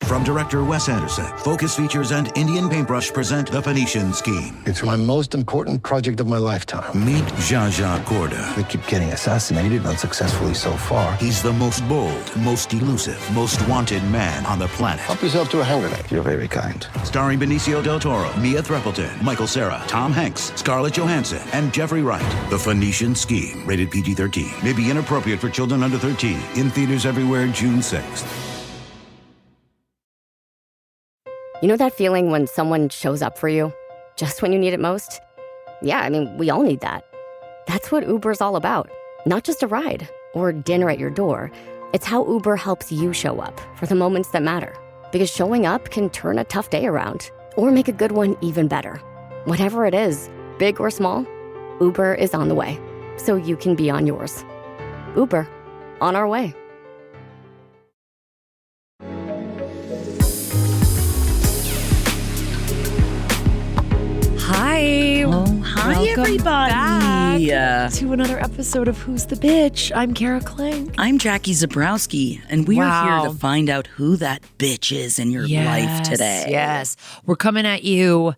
From director Wes Anderson, Focus Features and Indian Paintbrush present The Phoenician Scheme. It's my most important project of my lifetime. Meet Zsa Gorda. We keep getting assassinated unsuccessfully so far. He's the most bold, most elusive, most wanted man on the planet. Help yourself to a hand grenade. You're very kind. Starring Benicio del Toro, Mia Threppleton, Michael Cera, Tom Hanks, Scarlett Johansson, and Jeffrey Wright. The Phoenician Scheme, rated PG-13. May be inappropriate for children under 13. In theaters everywhere, June 6th. You know that feeling when someone shows up for you, just when you need it most? Yeah, I mean, we all need that. That's what Uber's all about. Not just a ride or dinner at your door. It's how Uber helps you show up for the moments that matter. Because showing up can turn a tough day around or make a good one even better. Whatever it is, big or small, Uber is on the way, so you can be on yours. Uber, on our way. Hi. Oh, hi, Welcome everybody. Back to another episode of Who's the Bitch? I'm Kara Kling. I'm Jackie Zebrowski, and we are Wow. here to find out who that bitch is in your life today. Yes. We're coming at you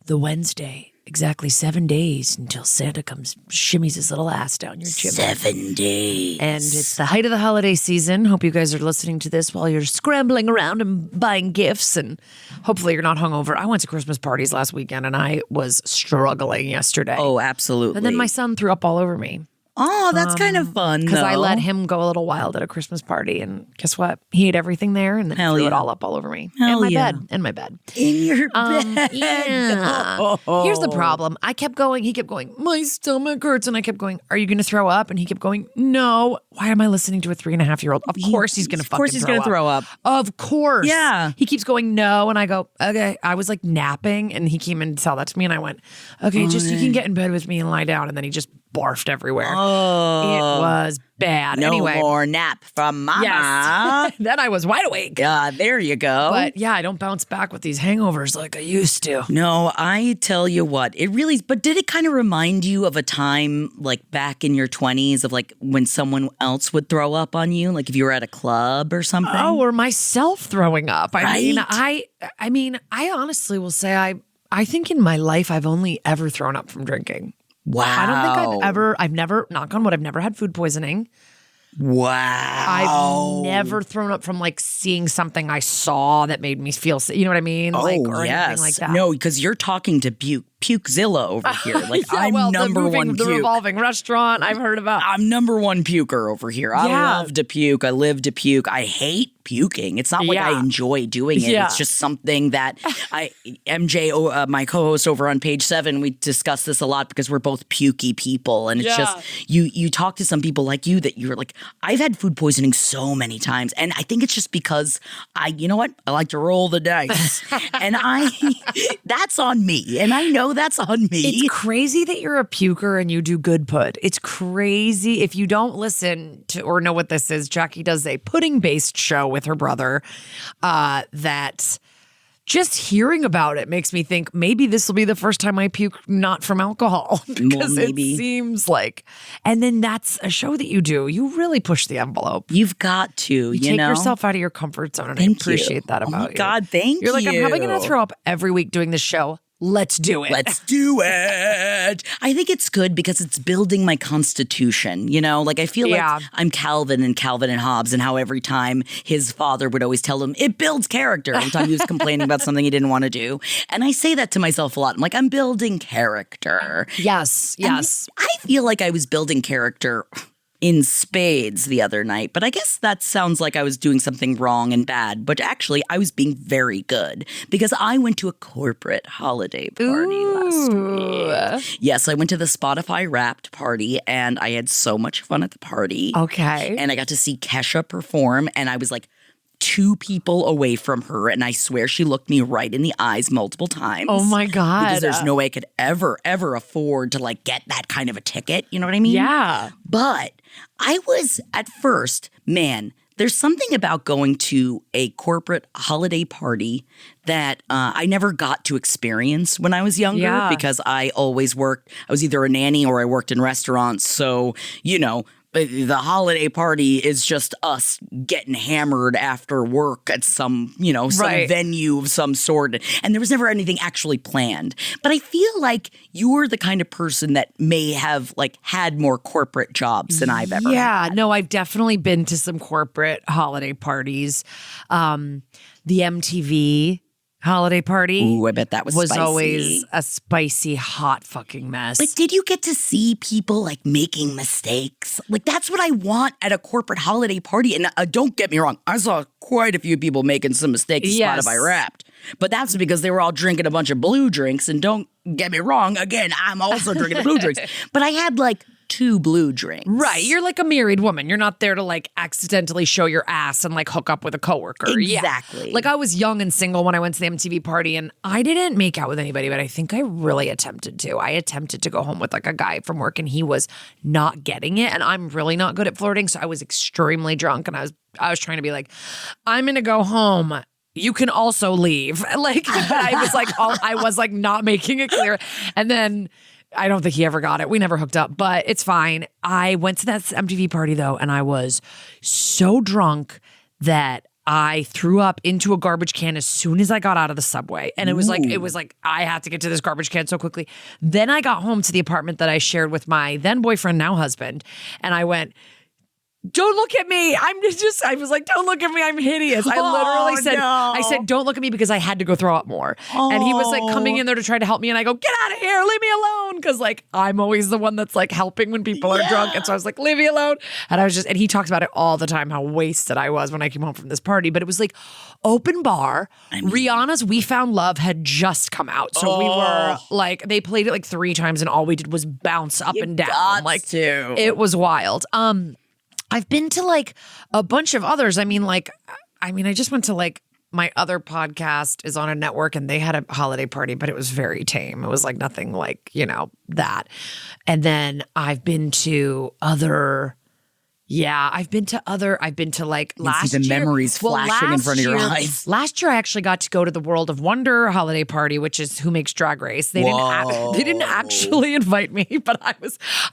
the Wednesday. Exactly 7 days until Santa comes, shimmies his little ass down your chimney. 7 days. And it's the height of the holiday season. Hope you guys are listening to this while you're scrambling around and buying gifts, and hopefully you're not hungover. I went to Christmas parties last weekend, and I was struggling yesterday. Oh, absolutely. And then my son threw up all over me. Oh, that's kind of fun, Because I though. let him go a little wild at a Christmas party, and guess what? He ate everything there and then Hell threw it yeah. all up all over me. Hell and my yeah. bed. And my bed. In your bed. Yeah. Oh. Here's the problem. I kept going. He kept going, my stomach hurts. And I kept going, are you going to throw up? And he kept going, no. Why am I listening to a 3.5-year-old? Of course he's going to fucking throw up. Of course. Yeah. He keeps going, no. And I go, okay. I was like napping, and he came in to tell that to me. And I went, okay, just you can get in bed with me and lie down. And then he just barfed everywhere. Oh. It was bad. No Anyway. more nap from mama. Yes. Then I was wide awake. There you go. But yeah, I don't bounce back with these hangovers like I used to. No, I tell you what, it really, but did it kind of remind you of a time like back in your 20s of like when someone else would throw up on you? Like if you were at a club or something? Oh, or myself throwing up. Right? I mean, I honestly will say I think in my life I've only ever thrown up from drinking. Wow. I don't think I've never, knock on wood, I've never had food poisoning. Wow. I've never thrown up from like seeing something I saw that made me feel sick. You know what I mean? Or anything like that. No, because you're talking to Pukezilla over here. Like Yeah, I'm number one the puke. revolving restaurant I've heard about. I'm number one puker over here. I Yeah. love to puke. I live to puke. I hate puking. It's not like I Yeah. enjoy doing it. Yeah. It's just something that MJ, my co-host over on Page 7, we discuss this a lot because we're both pukey people. And it's just, you talk to some people like you that you're like, I've had food poisoning so many times. And I think it's just because you know what? I like to roll the dice. And that's on me. And I know that's on me. It's crazy that you're a puker and you do good put. It's crazy. If you don't listen to or know what this is, Jackie does a pudding-based show with her brother that just hearing about it makes me think maybe this will be the first time I puke not from alcohol because it seems like. And then that's a show that you do. You really push the envelope. You've got to, You take yourself out of your comfort zone, and I appreciate that about you. God, thank you. You're like, I'm probably going to throw up every week doing this show. Let's do it. Let's do it. I think it's good because it's building my constitution. You know, like I feel like I'm Calvin and Hobbes, and how every time his father would always tell him it builds character every time he was complaining about something he didn't want to do. And I say that to myself a lot. I'm like, I'm building character. Yes. I feel like I was building character in spades the other night, but I guess that sounds like I was doing something wrong and bad, but actually I was being very good because I went to a corporate holiday party last week. Yes, I went to the Spotify Wrapped party and I had so much fun at the party. Okay. And I got to see Kesha perform, and I was like 2 people away from her, and I swear she looked me right in the eyes multiple times. Oh my God. Because there's no way I could ever afford to like get that kind of a ticket. You know what I mean? Yeah. But I was at first, man, there's something about going to a corporate holiday party that I never got to experience when I was younger because I always worked. I was either a nanny or I worked in restaurants. So, you know, the holiday party is just us getting hammered after work at some, some venue of some sort. And there was never anything actually planned. But I feel like you're the kind of person that may have like had more corporate jobs than I've ever had. No, I've definitely been to some corporate holiday parties. The MTV holiday party. Ooh, I bet that was spicy. Always a spicy, hot fucking mess. But did you get to see people like making mistakes? Like that's what I want at a corporate holiday party. And don't get me wrong, I saw quite a few people making some mistakes. Yes. Spotify Wrapped. But that's because they were all drinking a bunch of blue drinks. And don't get me wrong, again, I'm also drinking the blue drinks. But I had like 2 blue drinks. Right. You're like a married woman. You're not there to like accidentally show your ass and like hook up with a coworker. Exactly. Yeah. Like I was young and single when I went to the MTV party and I didn't make out with anybody, but I think I really attempted to. I attempted to go home with like a guy from work and he was not getting it. And I'm really not good at flirting. So I was extremely drunk and I was trying to be like, I'm going to go home. You can also leave. Like I was like not making it clear. And then I don't think he ever got it. We never hooked up, but it's fine. I went to that MTV party though, and I was so drunk that I threw up into a garbage can as soon as I got out of the subway. And it was like I had to get to this garbage can so quickly. Then I got home to the apartment that I shared with my then boyfriend, now husband, and I went, don't look at me. I was like, don't look at me. I'm hideous. I literally said, I said, don't look at me because I had to go throw up more. And he was like coming in there to try to help me. And I go, get out of here. Leave me alone. Cause like, I'm always the one that's like helping when people are drunk. And so I was like, leave me alone. And and he talks about it all the time, how wasted I was when I came home from this party. But it was like open bar. Rihanna's We Found Love had just come out. So we were like, they played it like 3 times and all we did was bounce up and down. It was wild. I've been to like a bunch of others. I just went to like my other podcast is on a network and they had a holiday party, but it was very tame. It was like nothing like, that. And then I've been to other. Yeah, I've been to like last year. The memories flashing in front of your eyes. Last year, I actually got to go to the World of Wonder holiday party, which is Who Makes Drag Race. They didn't actually invite me, but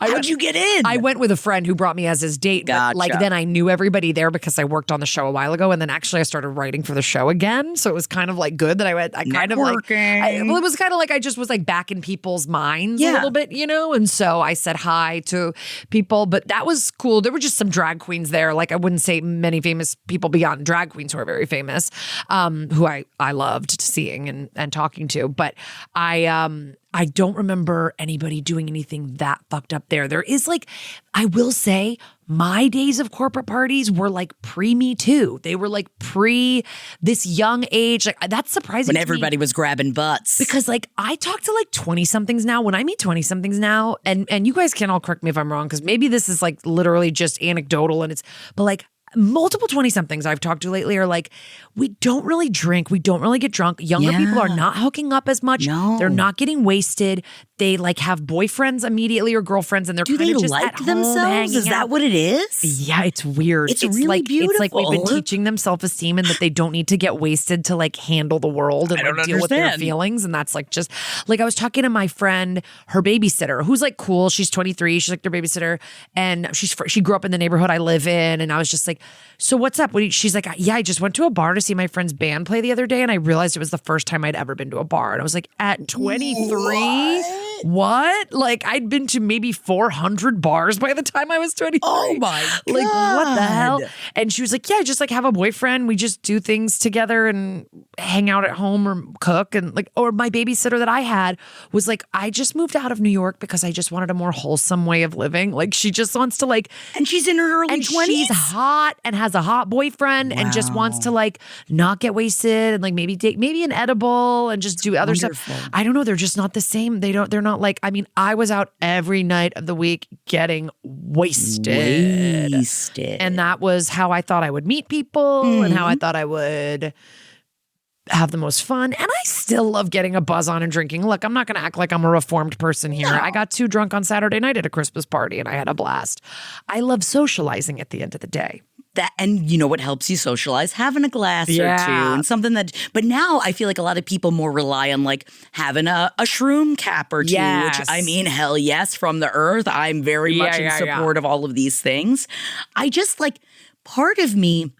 how'd you get in? I went with a friend who brought me as his date. Gotcha. But like then I knew everybody there because I worked on the show a while ago, and then actually I started writing for the show again. So it was kind of like good that I went. I kind of like. It was kind of like I just was like back in people's minds a little bit, and so I said hi to people, but that was cool. There were just some drag queens there. Like I wouldn't say many famous people beyond drag queens who are very famous, who I loved seeing and talking to. But I don't remember anybody doing anything that fucked up there. There is like, I will say, my days of corporate parties were like pre-Me Too. They were like pre this young age. Like that's surprising. When everybody was grabbing butts. Because like I talk to like 20-somethings now. When I meet 20-somethings now, and you guys can all correct me if I'm wrong, because maybe this is like literally just anecdotal but like multiple 20-somethings I've talked to lately are like, we don't really drink. We don't really get drunk. Younger people are not hooking up as much. No. They're not getting wasted. They like have boyfriends immediately or girlfriends and they're kind of just like at home themselves? hanging Is that out. what it is? Yeah, it's weird. It's really like, beautiful. It's like we've been teaching them self-esteem and that they don't need to get wasted to like handle the world and like, deal with their feelings. And that's like just like I was talking to my friend, her babysitter, who's like cool. She's 23. She's like their babysitter. And she grew up in the neighborhood I live in. And I was just like, so what's up? She's like, yeah, I just went to a bar to see my friend's band play the other day. And I realized it was the first time I'd ever been to a bar. And I was like, at 23? What? Like I'd been to maybe 400 bars by the time I was 23. Oh my God. Like what the hell? And she was like, yeah, I just like have a boyfriend. We just do things together and hang out at home or cook. And like, or my babysitter that I had was like, I just moved out of New York because I just wanted a more wholesome way of living. Like she just wants to like. And she's in her early 20s. She's hot and has a hot boyfriend and just wants to like not get wasted and like maybe take an edible and just do other stuff. I don't know. They're just not the same. They're not like, I mean, I was out every night of the week getting wasted. And that was how I thought I would meet people and how I thought I would have the most fun. And I still love getting a buzz on and drinking. Look, I'm not going to act like I'm a reformed person here. I got too drunk on Saturday night at a Christmas party and I had a blast. I love socializing at the end of the day. that, and you know what helps you socialize? Having a glass or two and something that, but now I feel like a lot of people more rely on like having a shroom cap or two, which I mean, hell yes, from the earth. I'm very much in support of all of these things. I just like, part of me,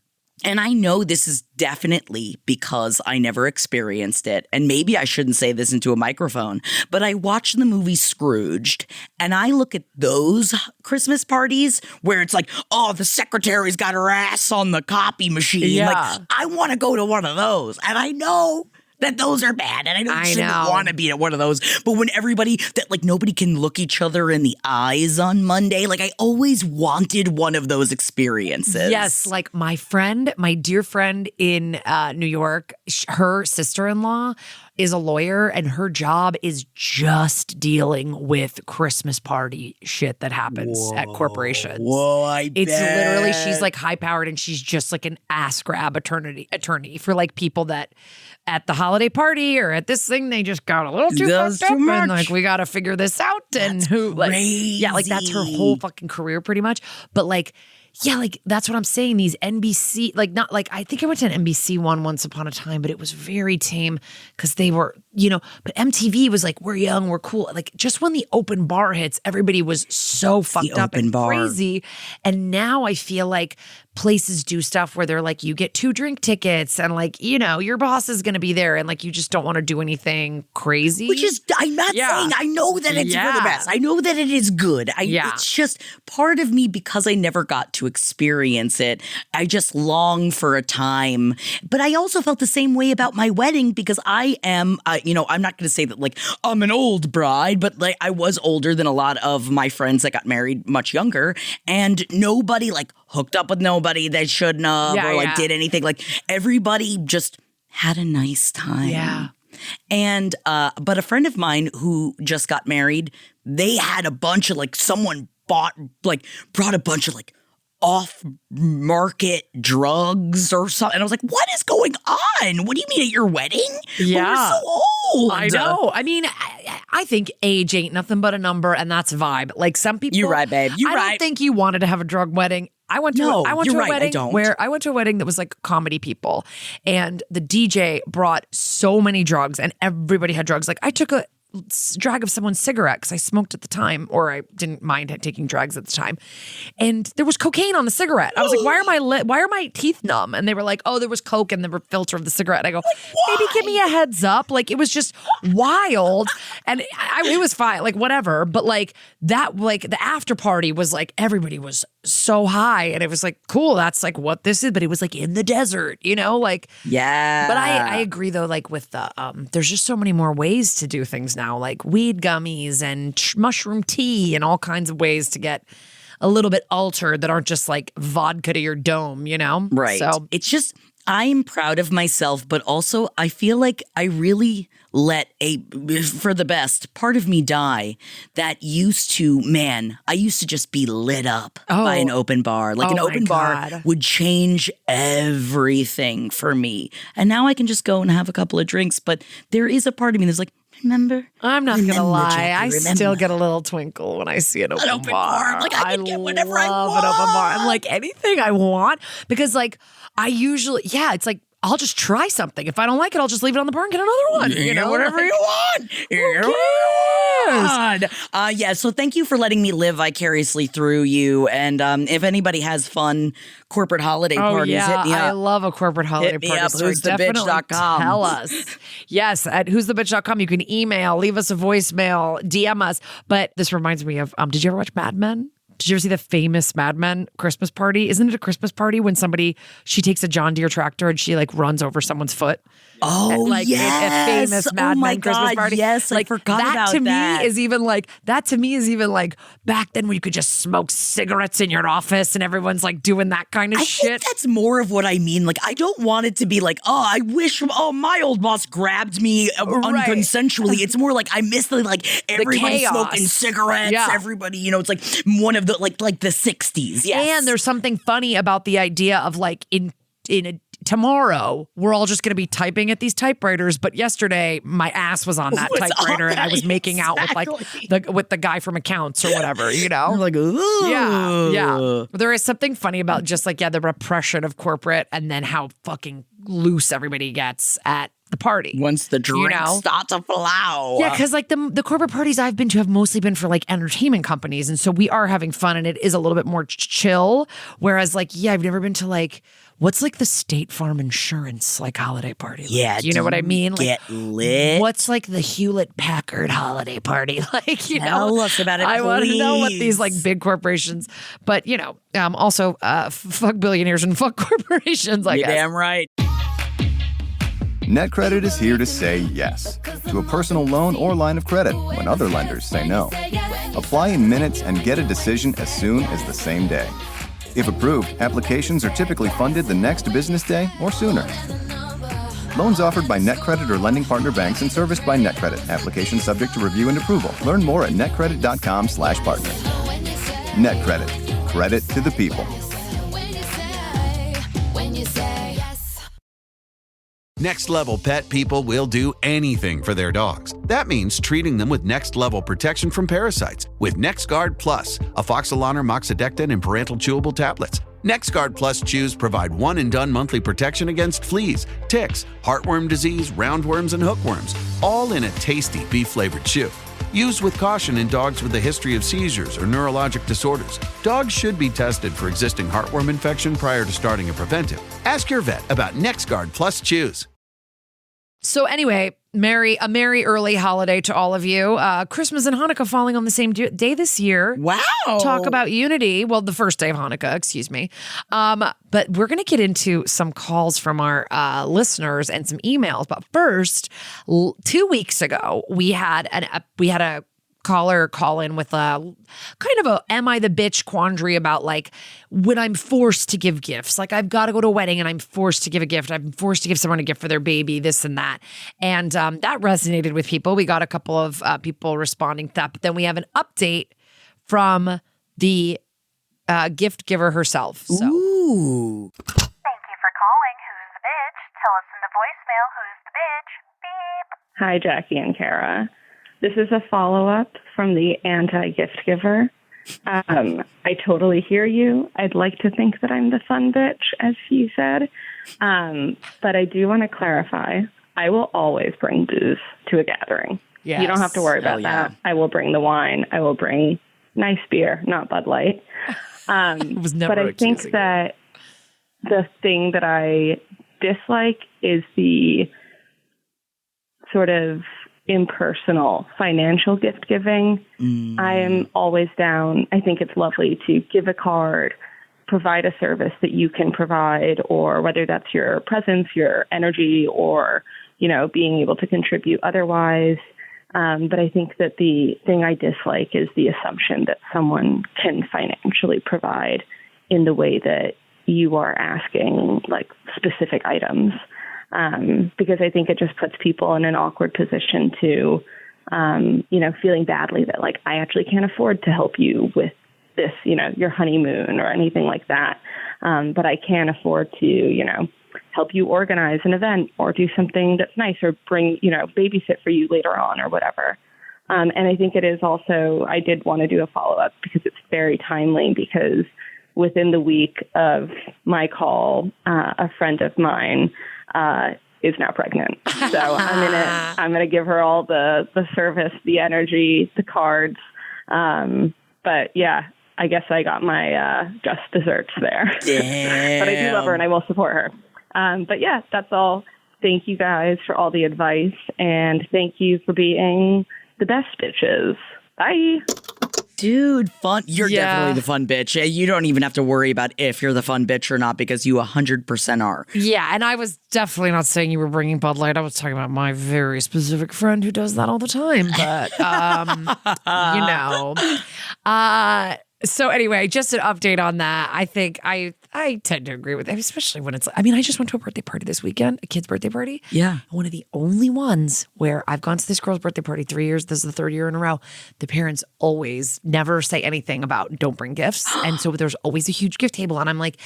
and I know this is definitely because I never experienced it, and maybe I shouldn't say this into a microphone, but I watched the movie Scrooged, and I look at those Christmas parties where it's like, oh, the secretary's got her ass on the copy machine. Yeah. Like, I want to go to one of those, and I know that those are bad, and I know you shouldn't want to be at one of those. But when nobody can look each other in the eyes on Monday, like I always wanted one of those experiences. Yes, like my dear friend in New York, her sister-in-law is a lawyer, and her job is just dealing with Christmas party shit that happens at corporations. It's literally, she's like high powered, and she's just like an ass grab attorney for like people that at the holiday party or at this thing, they just got a little too fucked up, and like we got to figure this out. And that's her whole fucking career pretty much. But like, yeah, like that's what I'm saying. These NBC, like not like, I think I went to an NBC one once upon a time, but it was very tame because they were, but MTV was like, we're young, we're cool. Like just when the open bar hits, everybody was so fucked up and crazy. And now I feel like places do stuff where they're like, you get 2 drink tickets and like, your boss is going to be there and like, you just don't want to do anything crazy. Which is, I'm not saying, I know that it's for the best. I know that it is good. It's just part of me, because I never got to experience it, I just long for a time. But I also felt the same way about my wedding, because I am, I'm not going to say that like I'm an old bride, but like I was older than a lot of my friends that got married much younger, and nobody like hooked up with nobody they shouldn't have did anything. Like everybody just had a nice time. Yeah. And but a friend of mine who just got married, they had a bunch of like, someone brought a bunch of like off-market drugs or something. And I was like, what is going on? What do you mean at your wedding? Yeah. We're so old. I know. I mean, I think age ain't nothing but a number, and that's vibe. Like some people. You're right, babe. I don't think you wanted to have a drug wedding. I went to a wedding that was like comedy people, and the DJ brought so many drugs, and everybody had drugs. Like I took a drag of someone's cigarette because I smoked at the time, or I didn't mind taking drugs at the time, and there was cocaine on the cigarette. I was like, why are my teeth numb? And they were like, oh, there was coke in the filter of the cigarette. And I go, maybe give me a heads up. Like it was just wild, and it was fine, like whatever. But like that, like the after party was like everybody was so high, and it was like cool. That's like what this is, but it was like in the desert, like yeah. But I agree though, like with the there's just so many more ways to do things now, like weed gummies and mushroom tea and all kinds of ways to get a little bit altered that aren't just like vodka to your dome, Right. So it's just, I'm proud of myself, but also I feel like I really let for the best, part of me die that I used to just be lit up by an open bar. Like an open bar would change everything for me. And now I can just go and have a couple of drinks. But there is a part of me that's like, remember? I'm not going to lie. I still get a little twinkle when I see an open bar. Like I can get whatever I want. An open bar. I'm like, anything I want. Because like I usually, it's like, I'll just try something. If I don't like it, I'll just leave it on the bar and get another one. Whatever you want. Yeah, so thank you for letting me live vicariously through you. And if anybody has fun corporate holiday parties, hit me up. I love a corporate holiday party. Hit me up, who'sthebitch.com. Tell us. Yes, at who'sthebitch.com. You can email, leave us a voicemail, DM us. But this reminds me of, did you ever watch Mad Men? Did you ever see the famous Mad Men Christmas party? Isn't it a Christmas party when she takes a John Deere tractor and she like runs over someone's foot? Oh, like yes. A famous Mad Men Christmas party. Yes, like I forgot about that. That to me is even like back then when you could just smoke cigarettes in your office and everyone's like doing that kind of shit. I think that's more of what I mean. Like, I don't want it to be like, I wish, my old boss grabbed me unconsensually. It's more like I miss the everybody smoking cigarettes. Yeah. Everybody, it's like one of the like the 60s. Yes. And there's something funny about the idea of like in tomorrow we're all just going to be typing at these typewriters. But yesterday my ass was on that typewriter and I was making out with the guy from accounts or whatever, you know? Like, ooh. Yeah. There is something funny about just like, the repression of corporate and then how fucking loose everybody gets at the party. Once the drinks start to flow. Yeah, because like the corporate parties I've been to have mostly been for like entertainment companies. And so we are having fun and it is a little bit more chill. Whereas like, I've never been to like, what's like the State Farm Insurance like holiday party? Like, yeah. Do you know what I mean? Like, get lit. What's like the Hewlett Packard holiday party? Like, Tell us about it, I want to know what please. these like big corporations, but also fuck billionaires and fuck corporations, I You're guess. damn right. NetCredit is here to say yes to a personal loan or line of credit when other lenders say no. Apply in minutes and get a decision as soon as the same day. If approved, applications are typically funded the next business day or sooner. Loans offered by NetCredit or lending partner banks and serviced by NetCredit. Application subject to review and approval. Learn more at netcredit.com/partner. NetCredit. Credit to the people. Next Level Pet people will do anything for their dogs. That means treating them with next level protection from parasites with NexGard Plus, Afoxolaner, Moxidectin, and parental chewable tablets. NexGard Plus chews provide one and done monthly protection against fleas, ticks, heartworm disease, roundworms, and hookworms, all in a tasty beef-flavored chew. Used with caution in dogs with a history of seizures or neurologic disorders. Dogs should be tested for existing heartworm infection prior to starting a preventive. Ask your vet about NexGard Plus chews. So anyway, a merry early holiday to all of you. Christmas and Hanukkah falling on the same day this year. Wow. Talk about unity. Well, the first day of Hanukkah, excuse me. But we're going to get into some calls from our listeners and some emails. But first, 2 weeks ago, we had a caller call in with a kind of a am I the bitch quandary about like when I'm forced to give gifts. Like I've got to go to a wedding and I'm forced to give a gift. I'm forced to give someone a gift for their baby, this and that. And that resonated with people. We got a couple of people responding to that. But then we have an update from the gift giver herself. So. Ooh. Thank you for calling. Who's the bitch? Tell us in the voicemail who's the bitch. Beep. Hi, Jackie and Kara. This is a follow-up from the anti-gift giver. I totally hear you. I'd like to think that I'm the fun bitch, as you said. But I do want to clarify, I will always bring booze to a gathering. Yes. You don't have to worry about that. I will bring the wine. I will bring nice beer, not Bud Light. was never but I think that the thing that I dislike is the sort of impersonal financial gift giving. I am always down. I think it's lovely to give a card, provide a service that you can provide, or whether that's your presence, your energy, or, being able to contribute otherwise. But I think that the thing I dislike is the assumption that someone can financially provide in the way that you are asking, like, specific items. Because I think it just puts people in an awkward position to, feeling badly that, like, I actually can't afford to help you with this, your honeymoon or anything like that. But I can afford to, help you organize an event or do something that's nice or bring, babysit for you later on or whatever. And I think it is also, I did want to do a follow-up because it's very timely because within the week of my call, a friend of mine is now pregnant. So I'm gonna give her all the service, the energy, the cards. But yeah, I guess I got my just desserts there. But I do love her and I will support her. But yeah, that's all. Thank you guys for all the advice and thank you for being the best bitches. Bye. Dude, fun. You're definitely the fun bitch. You don't even have to worry about if you're the fun bitch or not because you 100% are. Yeah, and I was definitely not saying you were bringing Bud Light. I was talking about my very specific friend who does that all the time. But, So anyway, just an update on that. I think I tend to agree with it, especially when it's, I just went to a birthday party this weekend, a kid's birthday party. Yeah. One of the only ones where I've gone to this girl's birthday party 3 years. This is the third year in a row. The parents always never say anything about don't bring gifts. And so there's always a huge gift table. And I'm like,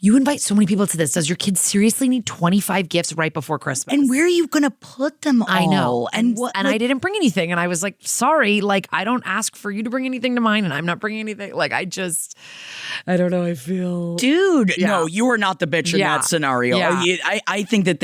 You invite so many people to this. Does your kid seriously need 25 gifts right before Christmas? And where are you going to put them all? I know. And what? And I didn't bring anything. And I was like, sorry, like, I don't ask for you to bring anything to mine, and I'm not bringing anything. Like, I don't know. I feel. Dude, no, you are not the bitch in Yeah. that scenario. Yeah. I think that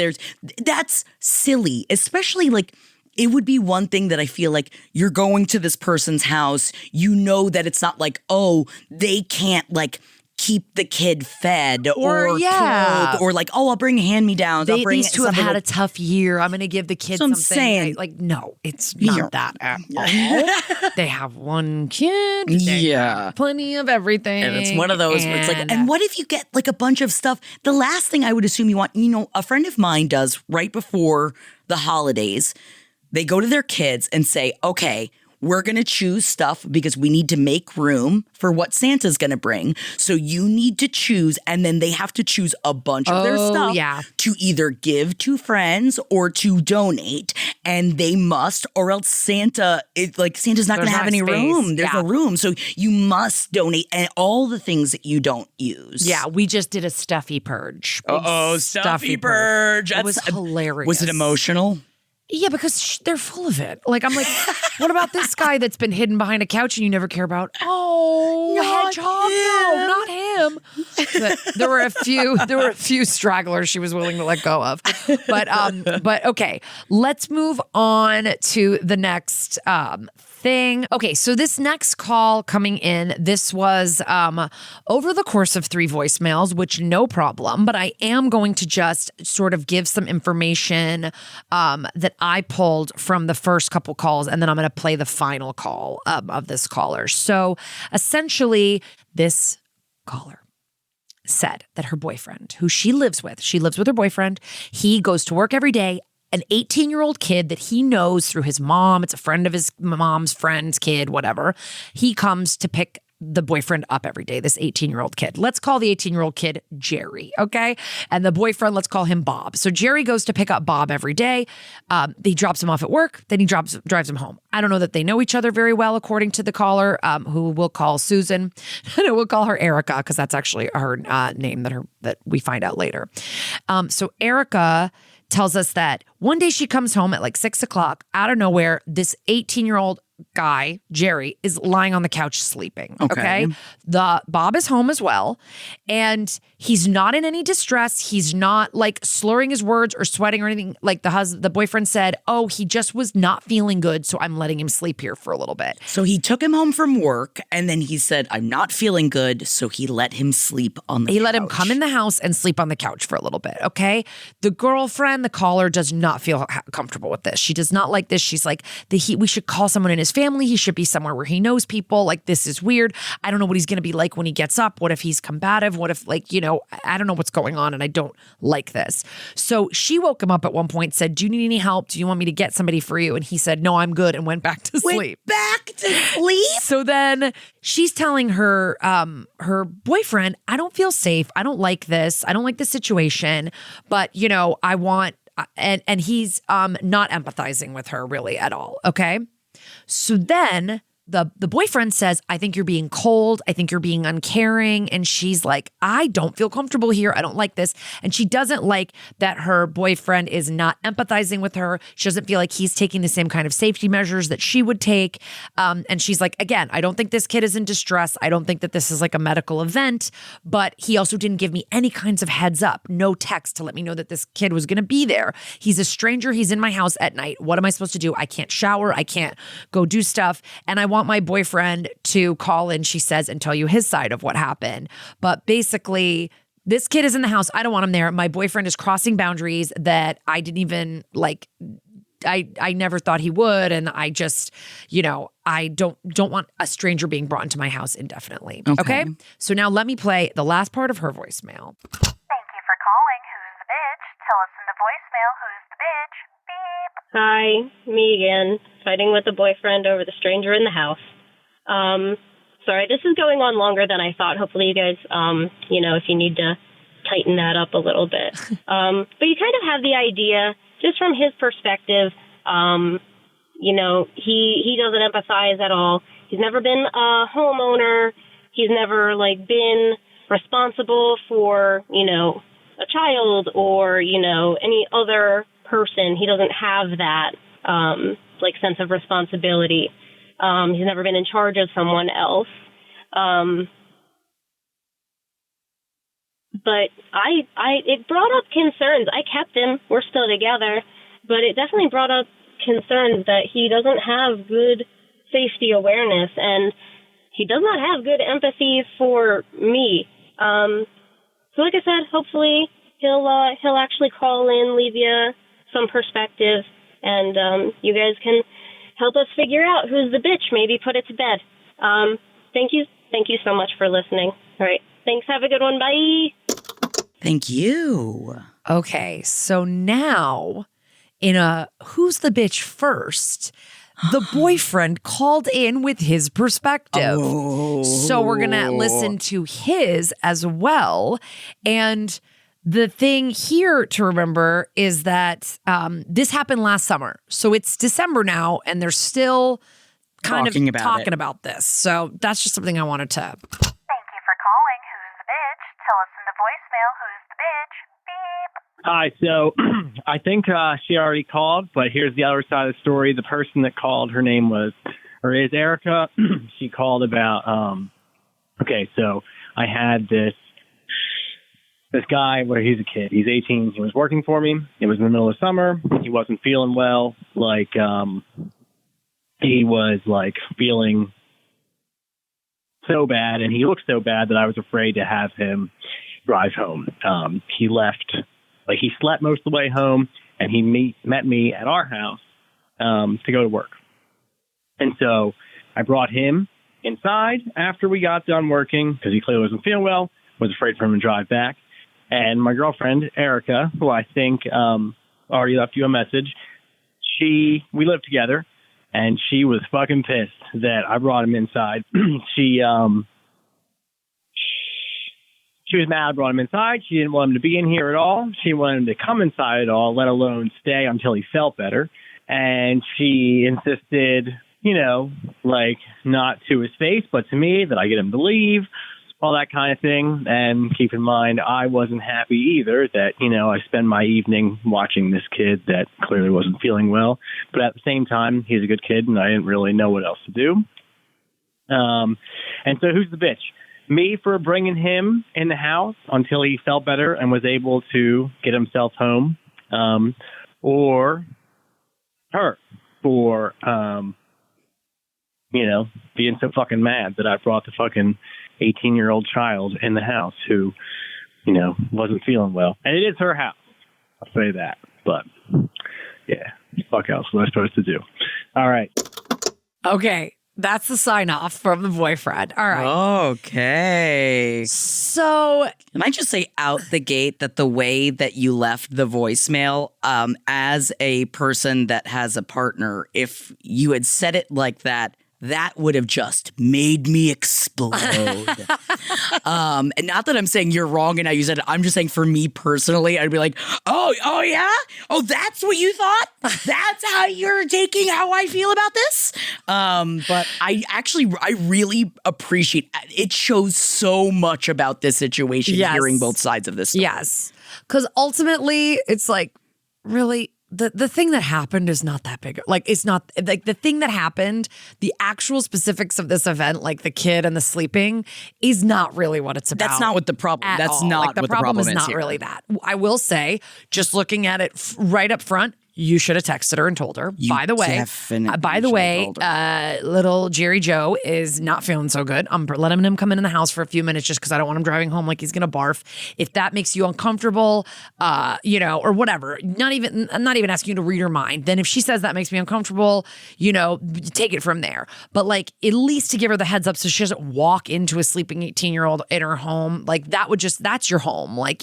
that's silly, especially like, it would be one thing that I feel like you're going to this person's house, you know that it's not like, oh, they can't like keep the kid fed or clothed, or like, oh, I'll bring hand-me-downs. These two have had a tough year. I'm going to give the kids So I'm something. saying- Like, no, it's not that at all. They have one kid. They have plenty of everything. And it's one of those where it's like, and what if you get like a bunch of stuff? The last thing I would assume you want, a friend of mine does right before the holidays, they go to their kids and say, okay, we're going to choose stuff because we need to make room for what Santa's going to bring. So you need to choose, and then they have to choose a bunch of their stuff to either give to friends or to donate. And they must, or else Santa's not going to have any room. There's no room. So you must donate and all the things that you don't use. Yeah, we just did a stuffy purge. Stuffy purge. It was hilarious. Was it emotional? Yeah, because they're full of it. Like, I'm like, what about this guy that's been hidden behind a couch and you never care about? Oh, hedgehog, no, not him. But there were a few stragglers she was willing to let go of. But okay, let's move on to the next thing. Okay, so this next call coming in, this was over the course of 3 voicemails, which no problem, but I am going to just sort of give some information that I pulled from the first couple calls, and then I'm going to play the final call of this caller. So essentially, this caller said that her boyfriend, who she lives with her boyfriend, he goes to work every day. An 18-year-old kid that he knows through his mom, it's a friend of his mom's friend's kid, whatever. He comes to pick the boyfriend up every day, this 18-year-old kid. Let's call the 18-year-old kid Jerry, okay? And the boyfriend, let's call him Bob. So Jerry goes to pick up Bob every day. He drops him off at work, then he drives him home. I don't know that they know each other very well, according to the caller, who we'll call Susan. And we'll call her Erica, because that's actually her name that we find out later. So Erica tells us that one day she comes home at like 6 o'clock out of nowhere. This 18-year-old guy, Jerry, is lying on the couch sleeping. Okay. The Bob is home as well. And he's not in any distress. He's not like slurring his words or sweating or anything. Like the boyfriend said, oh, he just was not feeling good. So I'm letting him sleep here for a little bit. So he took him home from work and then he said, I'm not feeling good. So he let him sleep on the couch. He let him come in the house and sleep on the couch for a little bit. Okay. The girlfriend, the caller, does not feel comfortable with this. She does not like this. She's like, we should call someone in his family. He should be somewhere where he knows people. Like, this is weird. I don't know what he's going to be like when he gets up. What if he's combative? What if, I don't know what's going on, and I don't like this. So she woke him up at one point, said, do you need any help? Do you want me to get somebody for you? And he said, no, I'm good, and went back to sleep. Back to sleep? So then she's telling her boyfriend, I don't feel safe. I don't like this. I don't like this situation. But, I want, and he's not empathizing with her really at all. Okay. So then the boyfriend says, I think you're being cold. I think you're being uncaring. And she's like, I don't feel comfortable here. I don't like this. And she doesn't like that her boyfriend is not empathizing with her. She doesn't feel like he's taking the same kind of safety measures that she would take. And she's like, again, I don't think this kid is in distress. I don't think that this is like a medical event, but he also didn't give me any kinds of heads up, no text to let me know that this kid was going to be there. He's a stranger. He's in my house at night. What am I supposed to do? I can't shower. I can't go do stuff. And I want my boyfriend to call in, she says, and tell you his side of what happened. But basically, this kid is in the house. I don't want him there. My boyfriend is crossing boundaries that I didn't even like. I never thought he would. And I just, I don't want a stranger being brought into my house indefinitely. Okay. So now let me play the last part of her voicemail. Thank you for calling Who's the Bitch. Tell us in the voicemail who's the bitch. Beep. Hi, me again, fighting with the boyfriend over the stranger in the house. Sorry, this is going on longer than I thought. Hopefully you guys, if you need to tighten that up a little bit. But you kind of have the idea, just from his perspective, he doesn't empathize at all. He's never been a homeowner. He's never, been responsible for, a child or, any other person. He doesn't have that, sense of responsibility. He's never been in charge of someone else. But it brought up concerns. I kept him. We're still together. But it definitely brought up concerns that he doesn't have good safety awareness, and he does not have good empathy for me. So like I said, hopefully he'll actually call in, leave you some perspective, and you guys can help us figure out who's the bitch, maybe put it to bed. Thank you so much for listening. All right. Thanks. Have a good one. Bye. Thank you. Okay, so now in a Who's the Bitch First, the boyfriend called in with his perspective. Oh. So we're going to listen to his as well. And the thing here to remember is that this happened last summer. So it's December now, and they're still kind of talking about this. So that's just something I wanted to... Thank you for calling Who's the Bitch. Tell us in the voicemail who's the bitch. Beep. Hi, so I think she already called, but here's the other side of the story. The person that called, her name is Erica. She called about, so I had this guy where he's a kid. He's 18. He was working for me. It was in the middle of summer. He wasn't feeling well. He was feeling so bad, and he looked so bad that I was afraid to have him drive home. He left, he slept most of the way home, and he met me at our house to go to work. And so I brought him inside after we got done working because he clearly wasn't feeling well, was afraid for him to drive back. And my girlfriend, Erica, who I think already left you a message, we lived together. And she was fucking pissed that I brought him inside. She was mad I brought him inside. She didn't want him to be in here at all. She wanted him to come inside at all, let alone stay until he felt better. And she insisted, not to his face, but to me, that I get him to leave, all that kind of thing. And keep in mind, I wasn't happy either that, I spend my evening watching this kid that clearly wasn't feeling well. But at the same time, he's a good kid, and I didn't really know what else to do. And so who's the bitch? Me for bringing him in the house until he felt better and was able to get himself home, or her for, being so fucking mad that I brought the fucking 18-year-old child in the house who, wasn't feeling well. And it is her house. I'll say that. But, yeah, fuck else. What am I supposed to do? All right. Okay, that's the sign-off from the boyfriend. All right. Okay. So... Can I just say out the gate that the way that you left the voicemail, as a person that has a partner, if you had said it like that, that would have just made me explode. And not that I'm saying you're wrong and how you said it. I'm just saying for me personally, I'd be like, oh yeah? Oh, that's what you thought? That's how you're taking how I feel about this? But I really appreciate it. It shows so much about this situation, hearing both sides of this story. Yes. Because ultimately, it's really... The thing that happened is not that big. It's not the thing that happened, the actual specifics of this event, like the kid and the sleeping, is not really what it's about. That's not what the problem. That's all. not what the problem is. Not here. really that. I will say, just looking at it right up front, you should have texted her and told her. By the way, little Jerry Joe is not feeling so good. I'm letting him come in the house for a few minutes just because I don't want him driving home like he's gonna barf. If that makes you uncomfortable, or whatever, I'm not even asking you to read her mind. Then if she says that makes me uncomfortable, take it from there. But at least to give her the heads up so she doesn't walk into a sleeping 18-year-old in her home. That's your home. It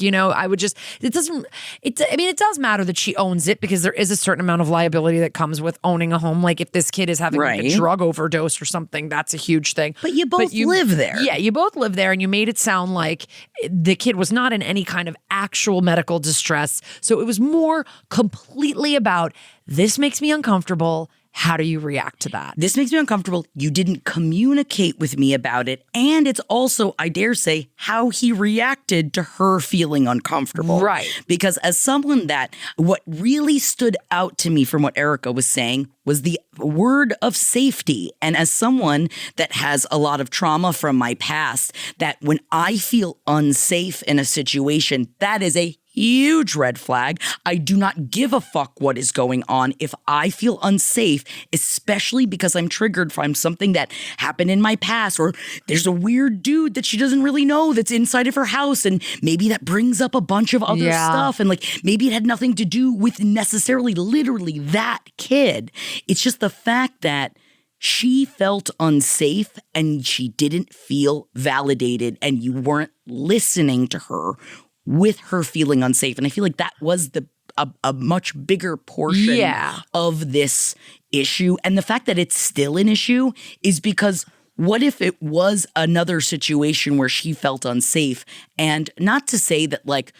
does matter that she owns it because there is a certain amount of liability that comes with owning a home. If this kid is having a drug overdose or something, that's a huge thing. But you both live there. Yeah, you both live there, and you made it sound like the kid was not in any kind of actual medical distress. So it was more completely about, this makes me uncomfortable. How do you react to that? This makes me uncomfortable. You didn't communicate with me about it. And it's also, I dare say, how he reacted to her feeling uncomfortable. Right. Because as someone that, what really stood out to me from what Erica was saying was the word of safety. And as someone that has a lot of trauma from my past, that when I feel unsafe in a situation, that is a huge red flag. I do not give a fuck what is going on if I feel unsafe, especially because I'm triggered from something that happened in my past, or there's a weird dude that she doesn't really know that's inside of her house, and maybe that brings up a bunch of other stuff, and like maybe it had nothing to do with necessarily literally that kid. It's just the fact that she felt unsafe and she didn't feel validated, and you weren't listening to her with her feeling unsafe. And I feel like that was a much bigger portion of this issue. And the fact that it's still an issue is because what if it was another situation where she felt unsafe? And not to say that like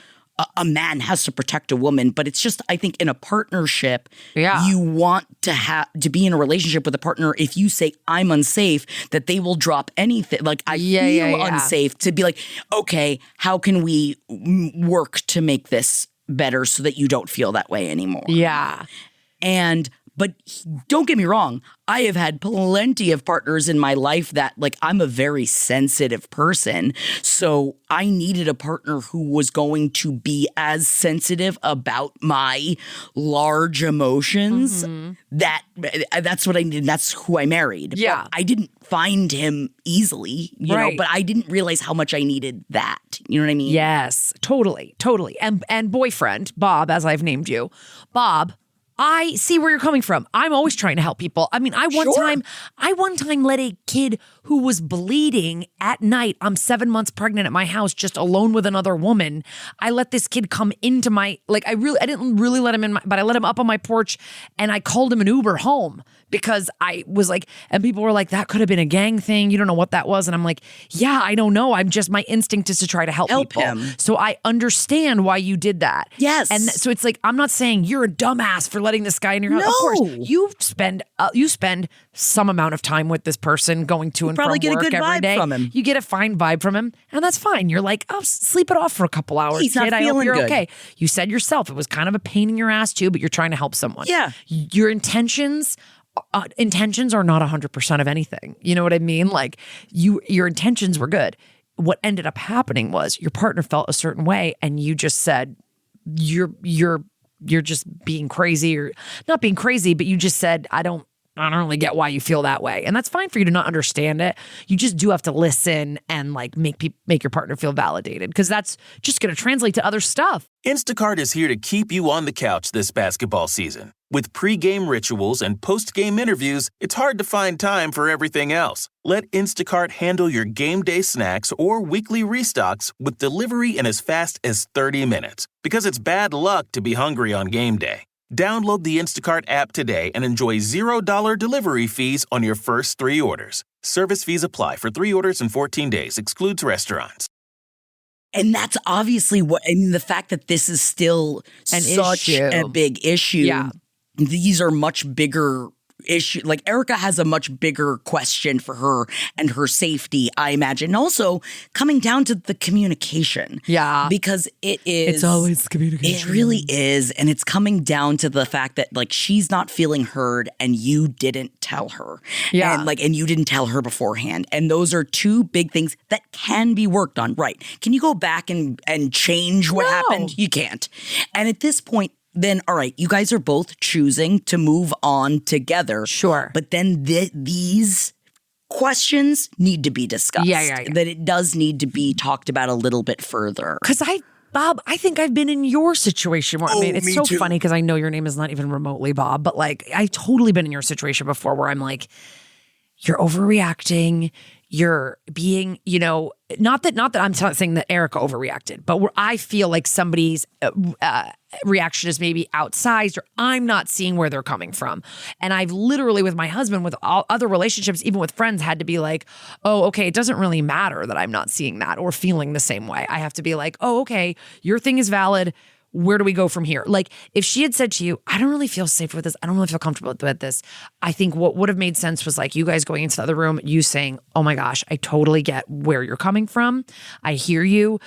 a man has to protect a woman, but it's just, I think in a partnership, you want to be in a relationship with a partner. If you say I'm unsafe, that they will drop anything. Like I feel unsafe, to be like, okay, how can we work to make this better so that you don't feel that way anymore? Yeah. But don't get me wrong, I have had plenty of partners in my life that, like, I'm a very sensitive person. So I needed a partner who was going to be as sensitive about my large emotions. That's what I needed. That's who I married. Yeah. But I didn't find him easily, you know, but I didn't realize how much I needed that. You know what I mean? Yes, totally. And boyfriend, Bob, as I've named you, Bob, I see where you're coming from. I'm always trying to help people. I mean, I one time let a kid who was bleeding at night. I'm 7 months pregnant at my house, just alone with another woman. I let this kid come into my, I didn't really let him in, but I let him up on my porch, and I called him an Uber home because I was like, and people were like, that could have been a gang thing. You don't know what that was. And I'm like, yeah, I don't know. My instinct is to try to help people. Him. So I understand why you did that. Yes. And so it's like, I'm not saying you're a dumbass for letting this guy in your house. No. Of course, you spend some amount of time with this person, going to and probably from get work a good every vibe day. from him. You get a fine vibe from him, and that's fine. You're like, oh, sleep it off for a couple hours. He's not kid. I hope feeling you're good. okay. You said yourself it was kind of a pain in your ass too, but you're trying to help someone. Yeah. Your intentions are not 100% of anything. You know what I mean? Like your intentions were good. What ended up happening was your partner felt a certain way, and you just said, you're just being crazy, or not being crazy, but you just said, I don't really get why you feel that way. And that's fine for you to not understand it. You just do have to listen and make your partner feel validated, because that's just going to translate to other stuff. Instacart is here to keep you on the couch this basketball season. With pre-game rituals and post-game interviews, it's hard to find time for everything else. Let Instacart handle your game day snacks or weekly restocks with delivery in as fast as 30 minutes. Because it's bad luck to be hungry on game day. Download the Instacart app today and enjoy $0 delivery fees on your first 3 orders. Service fees apply for 3 orders in 14 days. Excludes restaurants. And that's obviously the fact that this is still such a big issue. Yeah. These are much bigger issue. Like, Erica has a much bigger question for her and her safety, I imagine. And also coming down to the communication. Yeah. Because it's always communication. It really is. And it's coming down to the fact that, like, she's not feeling heard and you didn't tell her. Yeah. And you didn't tell her beforehand. And those are two big things that can be worked on. Right. Can you go back and change what happened? You can't. And at this point, then, all right, you guys are both choosing to move on together. Sure. But then these questions need to be discussed. Yeah. That it does need to be talked about a little bit further. Because Bob, I think I've been in your situation where, it's me so too. funny because I know your name is not even remotely Bob, but I've totally been in your situation before where I'm like, you're overreacting. You're being, not that I'm saying that Erica overreacted, but where I feel like somebody's reaction is maybe outsized, or I'm not seeing where they're coming from. And I've literally, with my husband, with all other relationships, even with friends, had to be like, oh, okay, it doesn't really matter that I'm not seeing that or feeling the same way. I have to be like, oh, okay, your thing is valid. where do we go from here? Like, if she had said to you, I don't really feel safe with this, I don't really feel comfortable with this, I think what would have made sense was like you guys going into the other room, you saying, oh my gosh, I totally get where you're coming from. I hear you.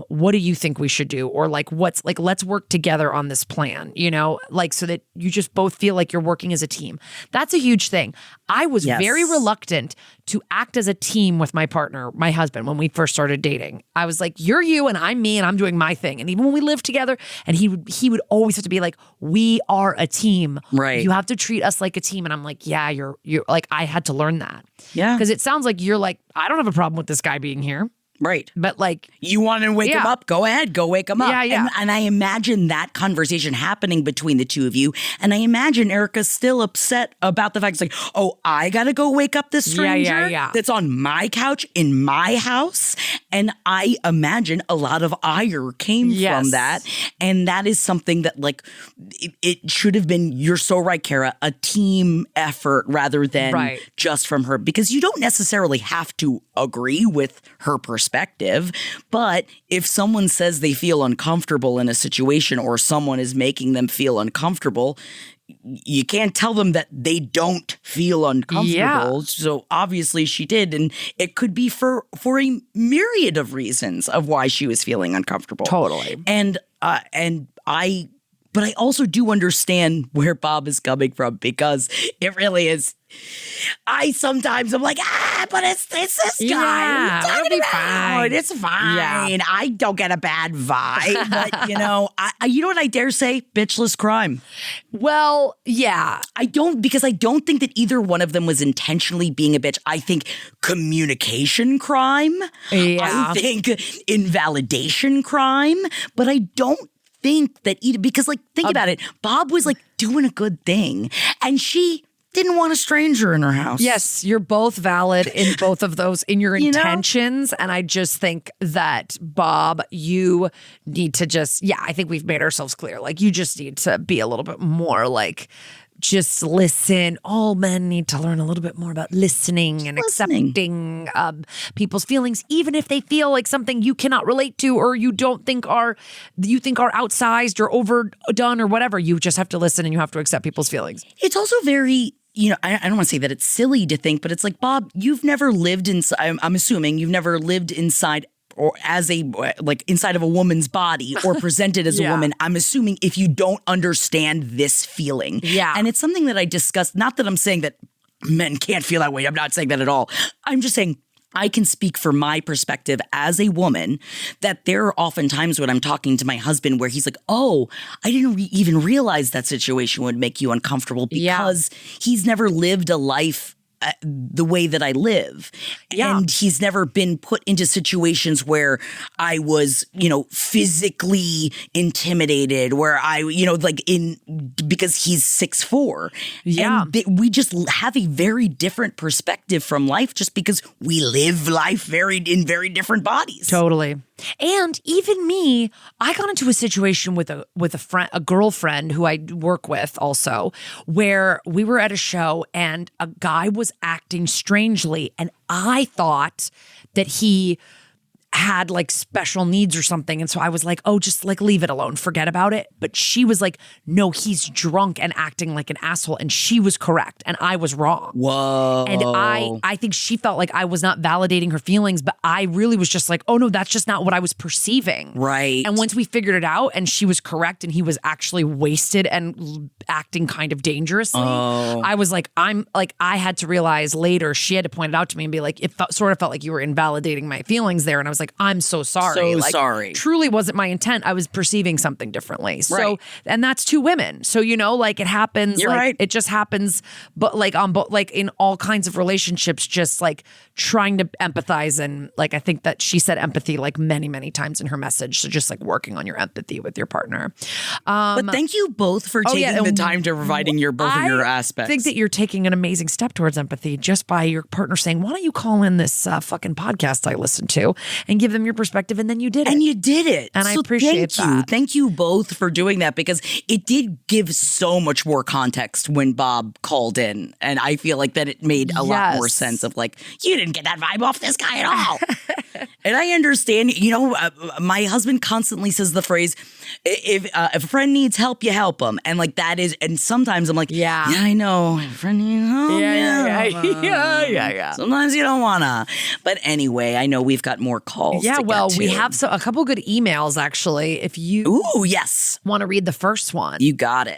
What do you think we should do? Or like, let's work together on this plan, you know, like so that you just both feel like you're working as a team. That's a huge thing. I was very reluctant to act as a team with my partner, my husband, when we first started dating. I was like, you're you and I'm me and I'm doing my thing. And even when we lived together, and he would always have to be like, we are a team. Right. You have to treat us like a team. And I'm like, yeah, you're like, I had to learn that. Yeah. Because it sounds like you're like, I don't have a problem with this guy being here. Right. But like, you want to wake him up? Go ahead. Go wake him up. Yeah. And I imagine that conversation happening between the two of you. And I imagine Erica's still upset about the fact it's like, oh, I got to go wake up this stranger that's on my couch in my house. And I imagine a lot of ire came from that. And that is something that like, it should have been, you're so right, Kara, a team effort rather than just from her. Because you don't necessarily have to agree with her perspective, but if someone says they feel uncomfortable in a situation or someone is making them feel uncomfortable, you can't tell them that they don't feel uncomfortable. So obviously she did, and it could be for a myriad of reasons of why she was feeling uncomfortable. Totally. But I also do understand where Bob is coming from, because it really is. I'm like, but it's this guy. Yeah, it'll be fine. It's fine. Yeah. I don't get a bad vibe, but you know what I dare say? Bitchless crime. Well, yeah. I don't think that either one of them was intentionally being a bitch. I think communication crime. Yeah. I think invalidation crime, but I don't think that either, because like, think about it. Bob was like doing a good thing, and she didn't want a stranger in her house. Yes, you're both valid in both of those, in your intentions. And I just think that, Bob, you need to just, I think we've made ourselves clear. Like, you just need to be a little bit more like, just listen. All men need to learn a little bit more about listening and accepting people's feelings, even if they feel like something you cannot relate to or you think are outsized or overdone or whatever. You just have to listen and you have to accept people's feelings. It's also very, I don't want to say that it's silly to think, but it's like, Bob, you've never lived inside, I'm assuming you've never lived inside or as inside of a woman's body or presented as a woman. I'm assuming if you don't understand this feeling. Yeah. And it's something that I discussed, not that I'm saying that men can't feel that way. I'm not saying that at all. I'm just saying I can speak from my perspective as a woman that there are often times when I'm talking to my husband where he's like, oh, I didn't even realize that situation would make you uncomfortable, because he's never lived a life the way that I live. And he's never been put into situations where I was, physically intimidated, where I, because he's 6'4". Yeah. And we just have a very different perspective from life just because we live life in very different bodies. Totally. And even me, I got into a situation with a girlfriend who I work with also, where we were at a show and a guy was acting strangely, and I thought that he had like special needs or something. And so I was like, oh, just like leave it alone. Forget about it. But she was like, no, he's drunk and acting like an asshole. And she was correct. And I was wrong. Whoa. And I think she felt like I was not validating her feelings, but I really was just like, oh no, that's just not what I was perceiving. Right. And once we figured it out and she was correct and he was actually wasted and acting kind of dangerously, I was like, I had to realize later, she had to point it out to me and be like, sort of felt like you were invalidating my feelings there. And I was like, I'm so sorry. Sorry. Truly wasn't my intent. I was perceiving something differently. So, and that's two women. So, it happens. You're right. It just happens, but in all kinds of relationships, just like trying to empathize. And like, I think that she said empathy like many, many times in her message. So just like working on your empathy with your partner. But thank you both for taking the time to providing both of your aspects. I think that you're taking an amazing step towards empathy just by your partner saying, why don't you call in this fucking podcast I listened to and give them your perspective. And then you did it. And you did it. And I appreciate thank you. that. Thank you both for doing that, because it did give so much more context when Bob called in. And I feel like that it made a lot more sense of like, you didn't get that vibe off this guy at all. And I understand, my husband constantly says the phrase, if a friend needs help, you help them. And like that is, and sometimes I'm like, yeah, I know. If a friend needs help, yeah. Sometimes you don't wanna. But anyway, I know we've got more calls. Yeah, to well, get we to. have a couple good emails actually. If you want to read the first one. You got it.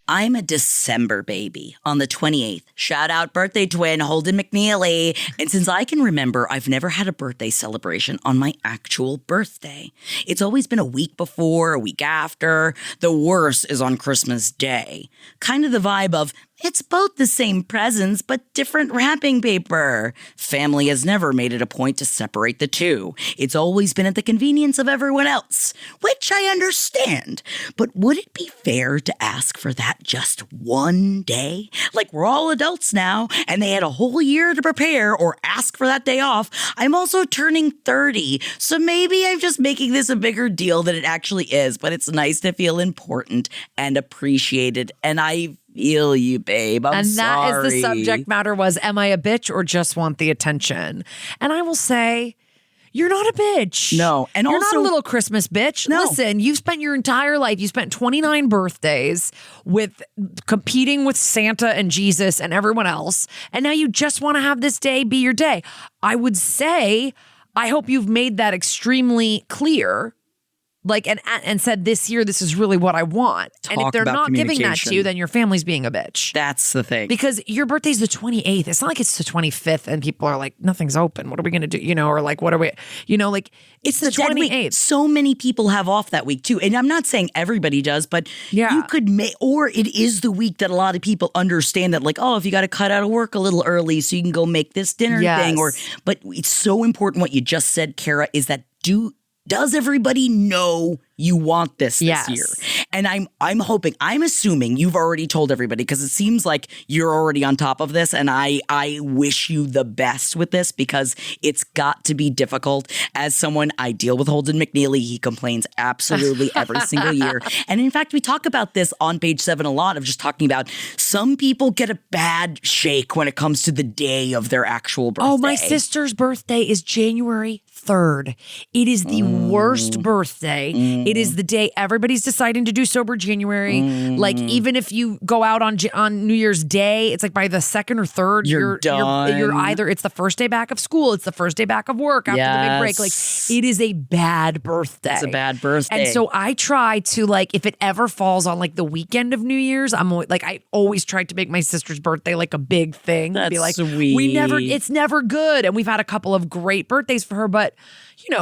I'm a December baby on the 28th. Shout out birthday twin Holden McNeely. And since I can remember, I've never had a birthday celebration on my actual birthday. It's always been a week before, a week after. The worst is on Christmas Day. Kind of the vibe of, it's both the same presents, but different wrapping paper. Family has never made it a point to separate the two. It's always been at the convenience of everyone else, which I understand. But would it be fair to ask for that just one day? Like, we're all adults now, and they had a whole year to prepare or ask for that day off. I'm also turning 30, so maybe I'm just making this a bigger deal than it actually is, but it's nice to feel important and appreciated, and I feel you, babe. I'm sorry. That is the subject matter was, am I a bitch or just want the attention? And I will say, you're not a bitch. No. And you're also, not a little Christmas bitch. No. Listen, you've spent your entire life, you spent 29 birthdays with competing with Santa and Jesus and everyone else. And now you just want to have this day be your day. I would say, I hope you've made that extremely clear. Like, and said this year, this is really what I want. And if they're not giving that to you, then your family's being a bitch. That's the thing. Because your birthday's the 28th. It's not like it's the 25th and people are like, nothing's open. What are we going to do? Or like, what are we, like it's the 28th. So many people have off that week too. And I'm not saying everybody does, but you could or it is the week that a lot of people understand that like, oh, if you got to cut out of work a little early so you can go make this dinner thing. But it's so important what you just said, Kara, is that does everybody know you want this year? And I'm hoping, I'm assuming you've already told everybody, because it seems like you're already on top of this, and I wish you the best with this, because it's got to be difficult. As someone, I deal with Holden McNeely. He complains absolutely every single year. And in fact, we talk about this on page 7 a lot, of just talking about some people get a bad shake when it comes to the day of their actual birthday. Oh, my sister's birthday is January 3rd. It is the worst birthday. It is the day everybody's deciding to do sober January. Like, even if you go out on New Year's Day, it's like by the 2nd or 3rd, you're done. You're either, it's the first day back of school, it's the first day back of work after the big break. Like, it is a bad birthday. It's a bad birthday. And so I try to, like, if it ever falls on like the weekend of New Year's, I'm always, like, I always tried to make my sister's birthday like a big thing. That's be like, sweet. It's never good. And we've had a couple of great birthdays for her, but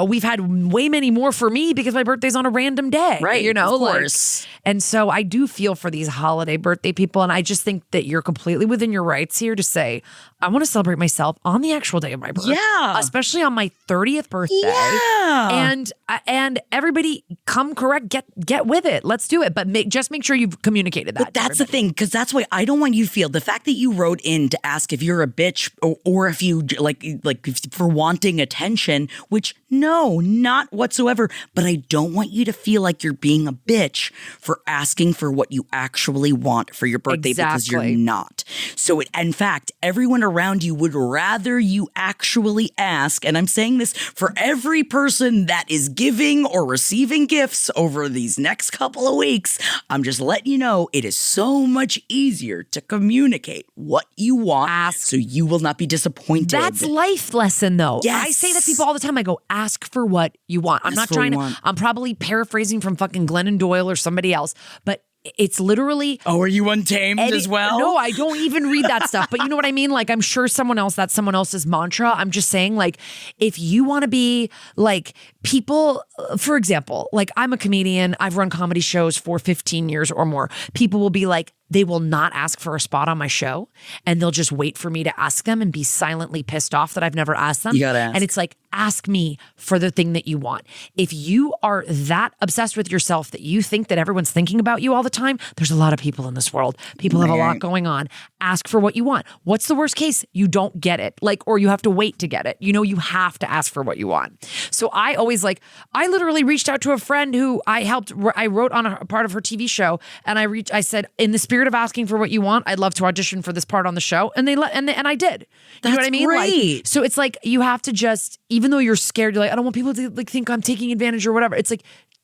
we've had way many more for me because my birthday's on a random day. Right, of course. And so I do feel for these holiday birthday people. And I just think that you're completely within your rights here to say, I want to celebrate myself on the actual day of my birthday. Yeah. Especially on my 30th birthday. Yeah. And everybody come correct, get with it. Let's do it. But just make sure you've communicated that. But that's the thing, because that's why I don't want you to feel the fact that you wrote in to ask if you're a bitch or if you like for wanting attention, which no, not whatsoever. But I don't want you to feel like you're being a bitch for asking for what you actually want for your birthday, because you're not. So in fact, everyone around you would rather you actually ask. And I'm saying this for every person that is giving or receiving gifts over these next couple of weeks. I'm just letting you know it is so much easier to communicate what you want, so you will not be disappointed. That's life lesson, though. Yes. I say that to people all the time. I go, ask for what you want. I'm not trying to, I'm probably paraphrasing from fucking Glennon Doyle or somebody else, but it's literally. Oh, are you Untamed as well? No, I don't even read that stuff. But you know what I mean? Like, I'm sure that's someone else's mantra. I'm just saying, like, if you want to be like people, for example, like I'm a comedian. I've run comedy shows for 15 years or more. People will be like, they will not ask for a spot on my show, and they'll just wait for me to ask them and be silently pissed off that I've never asked them. You gotta ask. And it's like, ask me for the thing that you want. If you are that obsessed with yourself that you think that everyone's thinking about you all the time, there's a lot of people in this world. People have a lot going on. Ask for what you want. What's the worst case? You don't get it, or you have to wait to get it. You have to ask for what you want. So I always I literally reached out to a friend who I helped. I wrote on a part of her TV show, and I said, in the spirit of asking for what you want, I'd love to audition for this part on the show, and and I did. You know what I mean? Great. So it's you have to just, even though you're scared, you're I don't want people to think I'm taking advantage or whatever. It's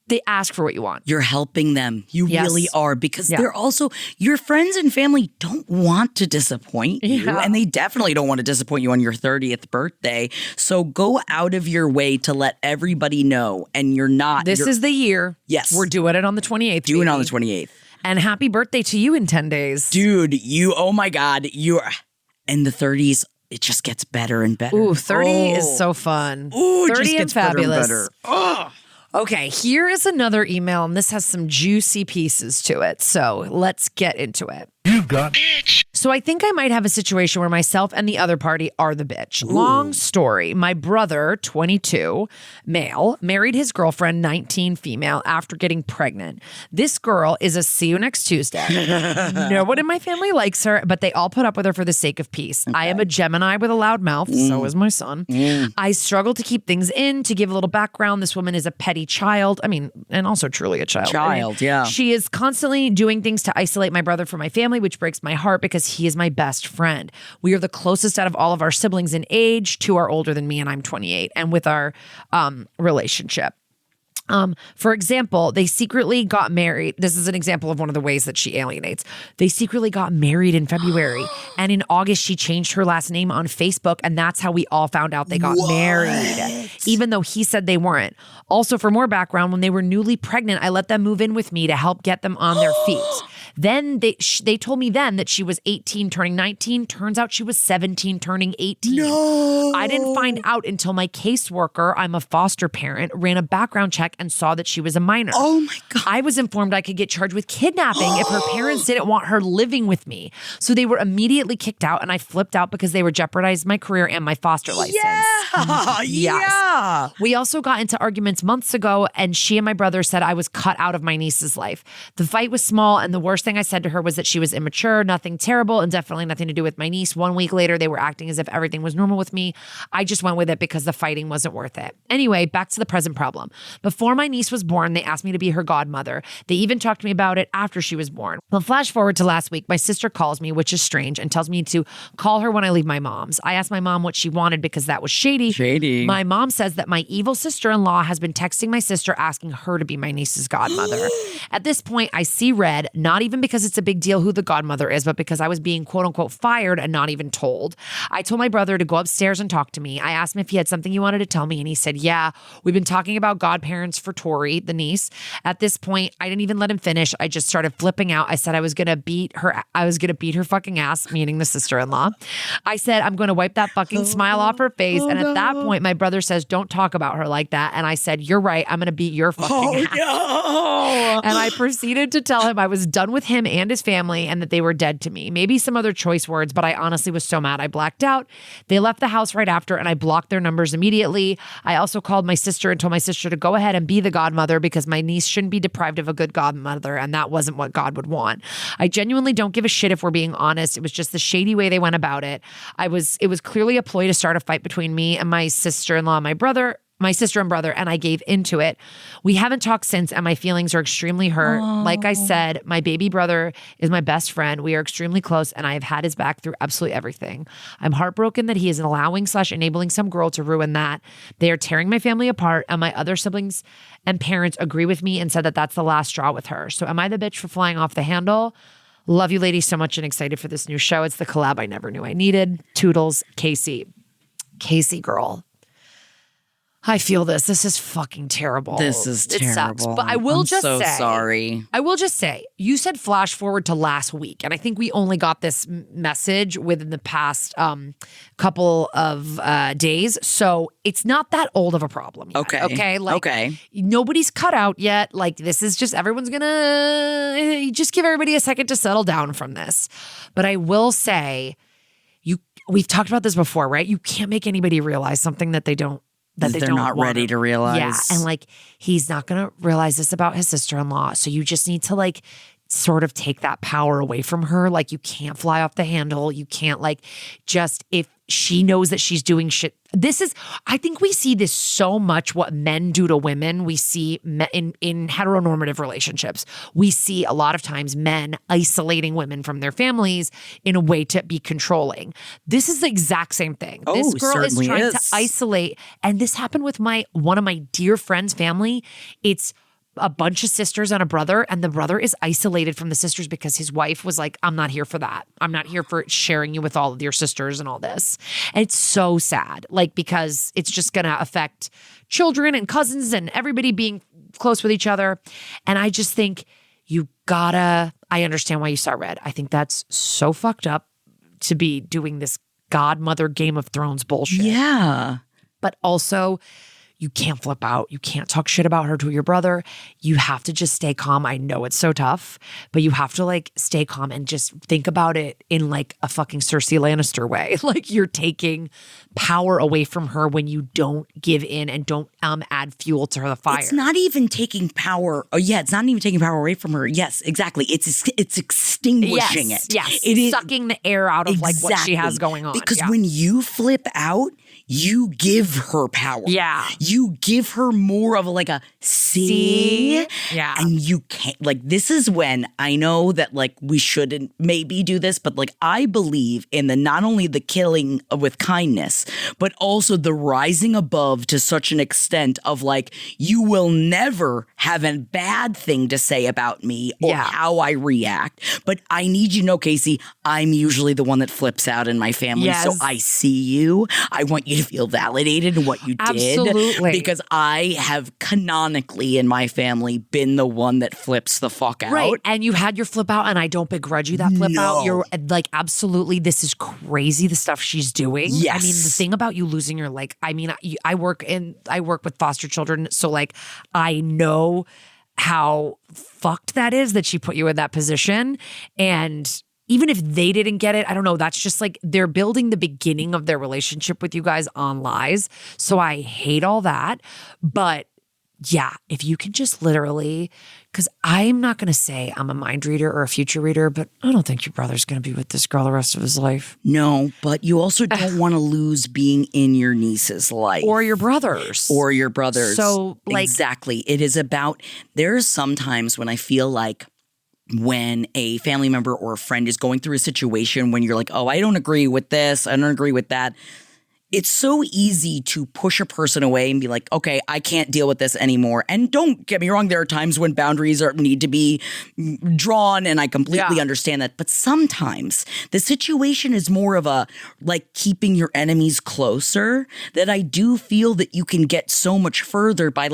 they ask for what you want. You're helping them. You Yes. really are, because they're also, your friends and family don't want to disappoint you. And they definitely don't want to disappoint you on your 30th birthday. So go out of your way to let everybody know. And you're not. This is the year. Yes. We're doing it on the 28th. Doing it on the baby. 28th. And happy birthday to you in 10 days. Dude, oh my God, you're in the 30s. It just gets better and better. Ooh, 30 is so fun. Ooh, it 30 just and gets better and fabulous. better. Oh. Okay, here is another email, and this has some juicy pieces to it. So let's get into it. You've got So I think I might have a situation where myself and the other party are the bitch. Long story. My brother, 22, male, married his girlfriend, 19, female, after getting pregnant. This girl is a see you next Tuesday. No one in my family likes her, but they all put up with her for the sake of peace. Okay. I am a Gemini with a loud mouth. So is my son. I struggle to keep things in. To give a little background, this woman is a petty child. And also truly a child. Yeah. She is constantly doing things to isolate my brother from my family, which breaks my heart because he is my best friend. We are the closest out of all of our siblings in age. 2 are older than me, and I'm 28. And with our relationship. For example, they secretly got married. This is an example of one of the ways that she alienates. They secretly got married in February. And in August, she changed her last name on Facebook. And that's how we all found out they got married, even though he said they weren't. Also, for more background, when they were newly pregnant, I let them move in with me to help get them on their feet. Then they told me then that she was 18 turning 19. Turns out she was 17 turning 18. No. I didn't find out until my caseworker, I'm a foster parent, ran a background check and saw that she was a minor. Oh my God. I was informed I could get charged with kidnapping if her parents didn't want her living with me. So they were immediately kicked out, and I flipped out because they were jeopardizing my career and my foster license. Yeah. Yeah. We also got into arguments months ago, and she and my brother said I was cut out of my niece's life. The fight was small, and the worst thing I said to her was that she was immature, nothing terrible, and definitely nothing to do with my niece. 1 week later, they were acting as if everything was normal with me. I just went with it because the fighting wasn't worth it. Anyway, back to the present problem. Before my niece was born, they asked me to be her godmother. They even talked to me about it after she was born. Well, flash forward to last week, my sister calls me, which is strange, and tells me to call her when I leave my mom's. I asked my mom what she wanted because that was shady. My mom says that my evil sister-in-law has been texting my sister asking her to be my niece's godmother. At this point, I see red, not even because it's a big deal who the godmother is, but because I was being quote unquote fired and not even told. I told my brother to go upstairs and talk to me. I asked him if he had something he wanted to tell me, and he said, yeah, we've been talking about godparents for Tori, the niece. At this point, I didn't even let him finish. I just started flipping out. I said I was going to beat her. I was going to beat her fucking ass, meaning the sister-in-law. I said, I'm going to wipe that fucking smile off her face. And at that point, my brother says, don't talk about her like that. And I said, you're right. I'm going to beat your fucking ass. No. And I proceeded to tell him I was done with him and his family and that they were dead to me. Maybe some other choice words, but I honestly was so mad I blacked out. They left the house right after, and I blocked their numbers immediately. I also called my sister and told my sister to go ahead and be the godmother because my niece shouldn't be deprived of a good godmother, and that wasn't what God would want. I genuinely don't give a shit if we're being honest. It was just the shady way they went about it. It was clearly a ploy to start a fight between me and my sister-in-law, my sister and brother, and I gave into it. We haven't talked since, and my feelings are extremely hurt. Like I said, my baby brother is my best friend. We are extremely close, and I have had his back through absolutely everything. I'm heartbroken that he is allowing/enabling some girl to ruin that. They are tearing my family apart, and my other siblings and parents agree with me and said that that's the last straw with her. So am I the bitch for flying off the handle? Love you ladies so much and excited for this new show. It's the collab I never knew I needed. Toodles, Casey. Casey girl. I feel this. This is fucking terrible. This is terrible. It sucks. But I will just so say. Sorry. I will just say, you said flash forward to last week. And I think we only got this message within the past couple of days. So it's not that old of a problem yet. Okay. Okay. Nobody's cut out yet. Like, this is just, everyone's going to just give everybody a second to settle down from this. But I will say, we've talked about this before, right? You can't make anybody realize something that they're not ready to realize. Yeah. And like, he's not going to realize this about his sister-in-law. So you just need to like sort of take that power away from her. Like, you can't fly off the handle. You can't like just, if she knows that she's doing shit. I think we see this so much, what men do to women. We see in heteronormative relationships. We see a lot of times men isolating women from their families in a way to be controlling. This is the exact same thing. This girl is trying to isolate. And this happened with one of my dear friends' family. It's a bunch of sisters and a brother, and the brother is isolated from the sisters because his wife was like, I'm not here for that. I'm not here for sharing you with all of your sisters and all this. And it's so sad, like, because it's just going to affect children and cousins and everybody being close with each other. And I just think I understand why you saw Red. I think that's so fucked up to be doing this godmother Game of Thrones bullshit. Yeah. But also, you can't flip out. You can't talk shit about her to your brother. You have to just stay calm. I know it's so tough, but you have to like stay calm and just think about it in like a fucking Cersei Lannister way. Like, you're taking power away from her when you don't give in and don't add fuel to the fire. It's not even taking power. Oh yeah, it's not even taking power away from her. Yes, exactly. It's extinguishing it. Yes, it is sucking the air out of like what she has going on. Because when you flip out, you give her power. Yeah. You give her more of a see? Yeah. And you can't, this is when I know that, we shouldn't maybe do this, but, I believe in not only the killing with kindness, but also the rising above to such an extent of, you will never have a bad thing to say about me or how I react. But I need you to know, Casey, I'm usually the one that flips out in my family. Yes. So I see you. I want you to feel validated in what you did. Absolutely. Because I have canonically in my family been the one that flips the fuck out. Right. And you had your flip out, and I don't begrudge you that flip out. You're absolutely, this is crazy, the stuff she's doing. Yes. I mean, the thing about you losing your, I work with foster children. So I know how fucked that is that she put you in that position. And even if they didn't get it, I don't know. That's just they're building the beginning of their relationship with you guys on lies. So I hate all that. But yeah, if you can just literally, because I'm not going to say I'm a mind reader or a future reader, but I don't think your brother's going to be with this girl the rest of his life. No, but you also don't want to lose being in your niece's life. Or your brother's. So exactly. It is about, there's sometimes when I feel when a family member or a friend is going through a situation when you're oh, I don't agree with this, I don't agree with that. It's so easy to push a person away and be okay, I can't deal with this anymore. And don't get me wrong, there are times when boundaries need to be drawn, and I completely understand that. But sometimes the situation is more of a keeping your enemies closer, that I do feel that you can get so much further by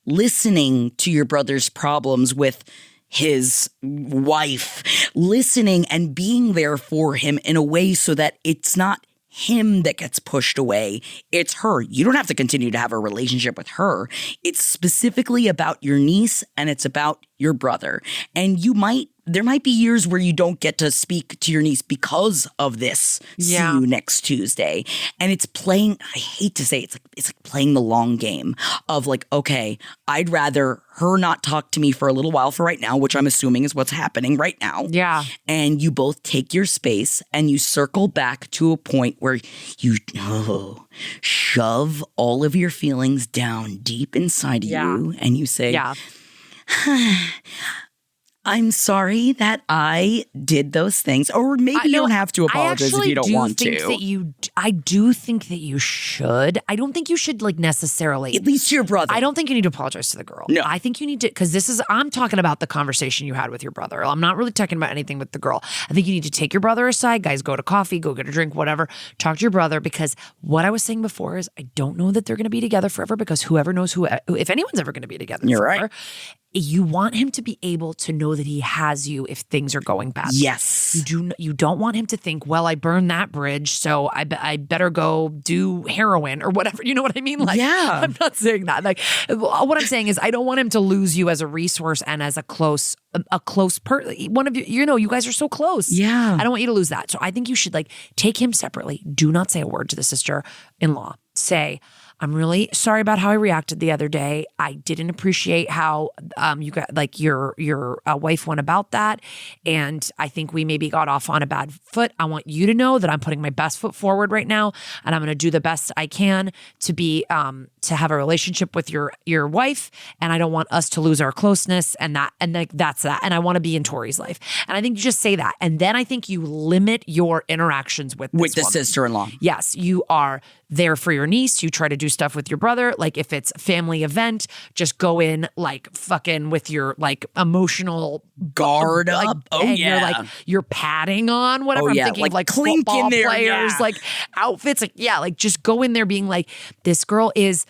listening to your brother's problems with his wife, listening and being there for him in a way so that it's not him that gets pushed away. It's her. You don't have to continue to have a relationship with her. It's specifically about your niece, and it's about your brother. And there might be years where you don't get to speak to your niece because of this. See you next Tuesday. And it's playing, I hate to say it's like playing the long game of okay, I'd rather her not talk to me for a little while for right now, which I'm assuming is what's happening right now. Yeah. And you both take your space and you circle back to a point where you shove all of your feelings down deep inside of you, and you say, I'm sorry that I did those things. Or maybe you don't have to apologize if you don't want to. I do think that you should. I don't think you should necessarily. At least to your brother. I don't think you need to apologize to the girl. No. I think you need to, because I'm talking about the conversation you had with your brother. I'm not really talking about anything with the girl. I think you need to take your brother aside. Guys, go to coffee, go get a drink, whatever. Talk to your brother, because what I was saying before is I don't know that they're going to be together forever, because whoever knows if anyone's ever going to be together forever. Right. You want him to be able to know that he has you if things are going badly. Yes. You don't want him to think, well, I burned that bridge, so I better go do heroin or whatever. You know what I mean? Yeah. I'm not saying that. What I'm saying is I don't want him to lose you as a resource and as a close one of you guys are so close. Yeah. I don't want you to lose that. So I think you should take him separately. Do not say a word to the sister-in-law. Say, I'm really sorry about how I reacted the other day. I didn't appreciate how you got your wife went about that, and I think we maybe got off on a bad foot. I want you to know that I'm putting my best foot forward right now, and I'm going to do the best I can to be to have a relationship with your wife, and I don't want us to lose our closeness, and that's that. And I want to be in Tori's life, and I think you just say that, and then I think you limit your interactions with the sister-in-law. Yes, you are there for your niece. You try to do stuff with your brother. If it's a family event, just go in fucking with your emotional guard up. And you're patting on whatever. I'm thinking clink football in there, players, outfits. Just go in there being this girl is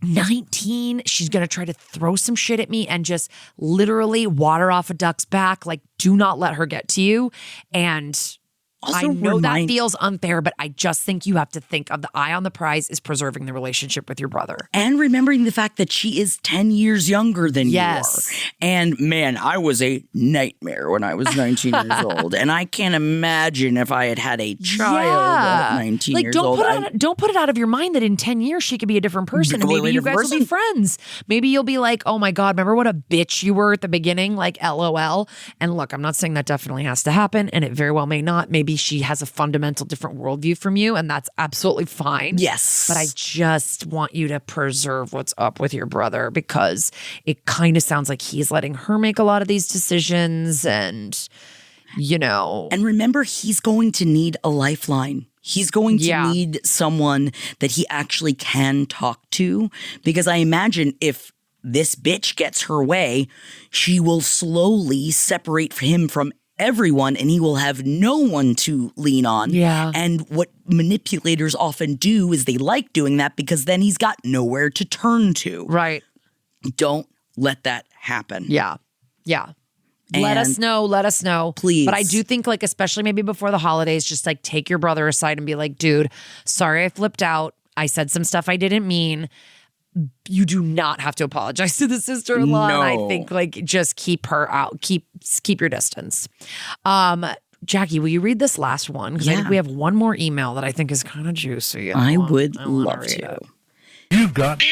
19. She's going to try to throw some shit at me and just literally water off a duck's back. Do not let her get to you. And also, I know that feels unfair, but I just think you have to think of the eye on the prize is preserving the relationship with your brother. And remembering the fact that she is 10 years younger than you are. And man, I was a nightmare when I was 19 years old. And I can't imagine if I had a child at 19 years old. Don't put it out of your mind that in 10 years she could be a different person. And maybe you guys will be friends. Maybe you'll be like, oh my God, remember what a bitch you were at the beginning? LOL. And look, I'm not saying that definitely has to happen. And it very well may not. Maybe she has a fundamental different worldview from you, and that's absolutely fine. Yes. But I just want you to preserve what's up with your brother, because it kind of sounds like he's letting her make a lot of these decisions, and And remember, he's going to need a lifeline. He's going to need someone that he actually can talk to, because I imagine if this bitch gets her way, she will slowly separate him from everyone, and he will have no one to lean on. Yeah. And what manipulators often do is they like doing that, because then he's got nowhere to turn to. Right. Don't let that happen. Yeah. Yeah. Let us know. Please. But I do think especially maybe before the holidays, just take your brother aside and be like, dude, sorry I flipped out. I said some stuff I didn't mean. You do not have to apologize to the sister-in-law. No. And I think just keep her out. Keep your distance. Jackie, will you read this last one? Because I think we have one more email that I think is kind of juicy. I would love to. You've got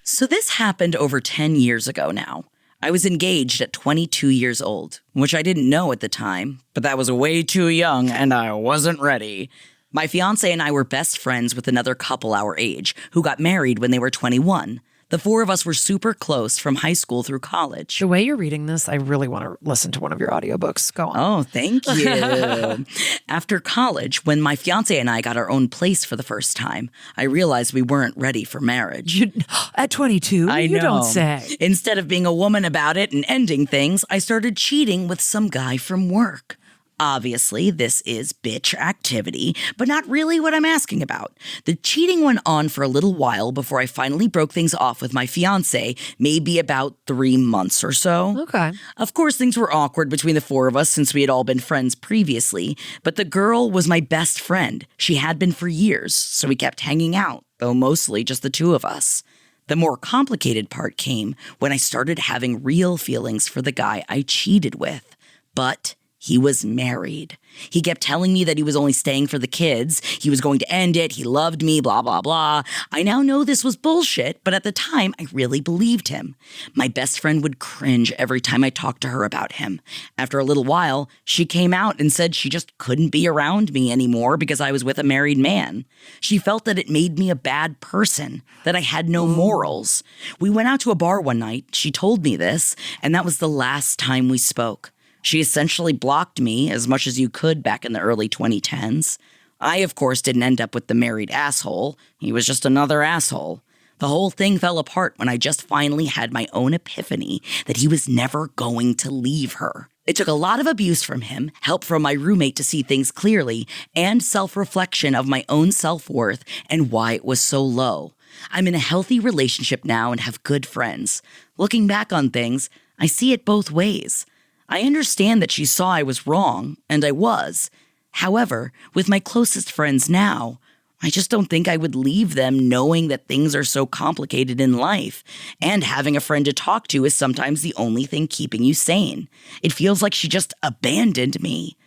So this happened over 10 years ago now. I was engaged at 22 years old, which I didn't know at the time, but that was way too young and I wasn't ready. My fiance and I were best friends with another couple our age who got married when they were 21. The four of us were super close from high school through college. The way you're reading this, I really want to listen to one of your audiobooks. Go on. Oh, thank you. After college, when my fiance and I got our own place for the first time, I realized we weren't ready for marriage. At 22? I know. You don't say. Instead of being a woman about it and ending things, I started cheating with some guy from work. Obviously, this is bitch activity, but not really what I'm asking about. The cheating went on for a little while before I finally broke things off with my fiance, maybe about 3 months or so. Okay. Of course, things were awkward between the four of us since we had all been friends previously, but the girl was my best friend. She had been for years, so we kept hanging out, though mostly just the two of us. The more complicated part came when I started having real feelings for the guy I cheated with, but He was married. He kept telling me that he was only staying for the kids. He was going to end it. He loved me, blah, blah, blah. I now know this was bullshit, but at the time, I really believed him. My best friend would cringe every time I talked to her about him. After a little while, she came out and said she just couldn't be around me anymore because I was with a married man. She felt that it made me a bad person, that I had no morals. We went out to a bar one night. She told me this, and that was the last time we spoke. She essentially blocked me as much as you could back in the early 2010s. I, of course, didn't end up with the married asshole. He was just another asshole. The whole thing fell apart when I just finally had my own epiphany that he was never going to leave her. It took a lot of abuse from him, help from my roommate to see things clearly, and self-reflection of my own self-worth and why it was so low. I'm in a healthy relationship now and have good friends. Looking back on things, I see it both ways. I understand that she saw I was wrong, and I was. However, with my closest friends now, I just don't think I would leave them knowing that things are so complicated in life, and having a friend to talk to is sometimes the only thing keeping you sane. It feels like she just abandoned me.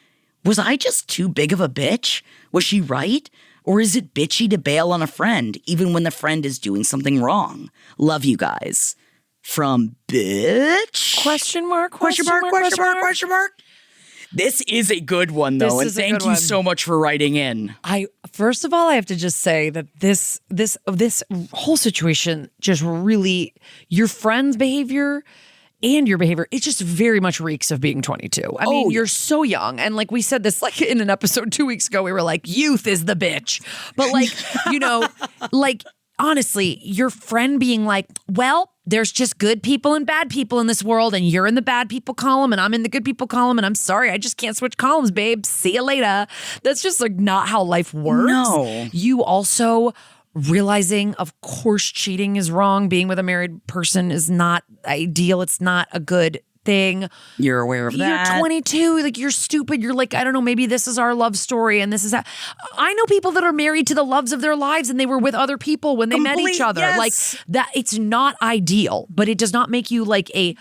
Was I just too big of a bitch? Was she right? Or is it bitchy to bail on a friend, even when the friend is doing something wrong? Love you guys. From bitch? Question mark? This is a good one, though, and thank you so much for writing in. First of all, I have to just say that this whole situation just really, your friend's behavior and your behavior, it just very much reeks of being 22. I mean, you're so young. And like we said this like in an episode 2 weeks ago, we were like, youth is the bitch. But like, you know, like, honestly, your friend being like, well, there's just good people and bad people in this world, and you're in the bad people column, and I'm in the good people column, and I'm sorry, I just can't switch columns, babe. See you later. That's just like not how life works. No. You also realizing, of course, cheating is wrong. Being with a married person is not ideal. It's not a good thing. You're aware of that. You're 22. Like, you're stupid. You're like, I don't know, maybe this is our love story and this is that. I know people that are married to the loves of their lives and they were with other people when they met each other. Yes. Like, that, it's not ideal, but it does not make you like a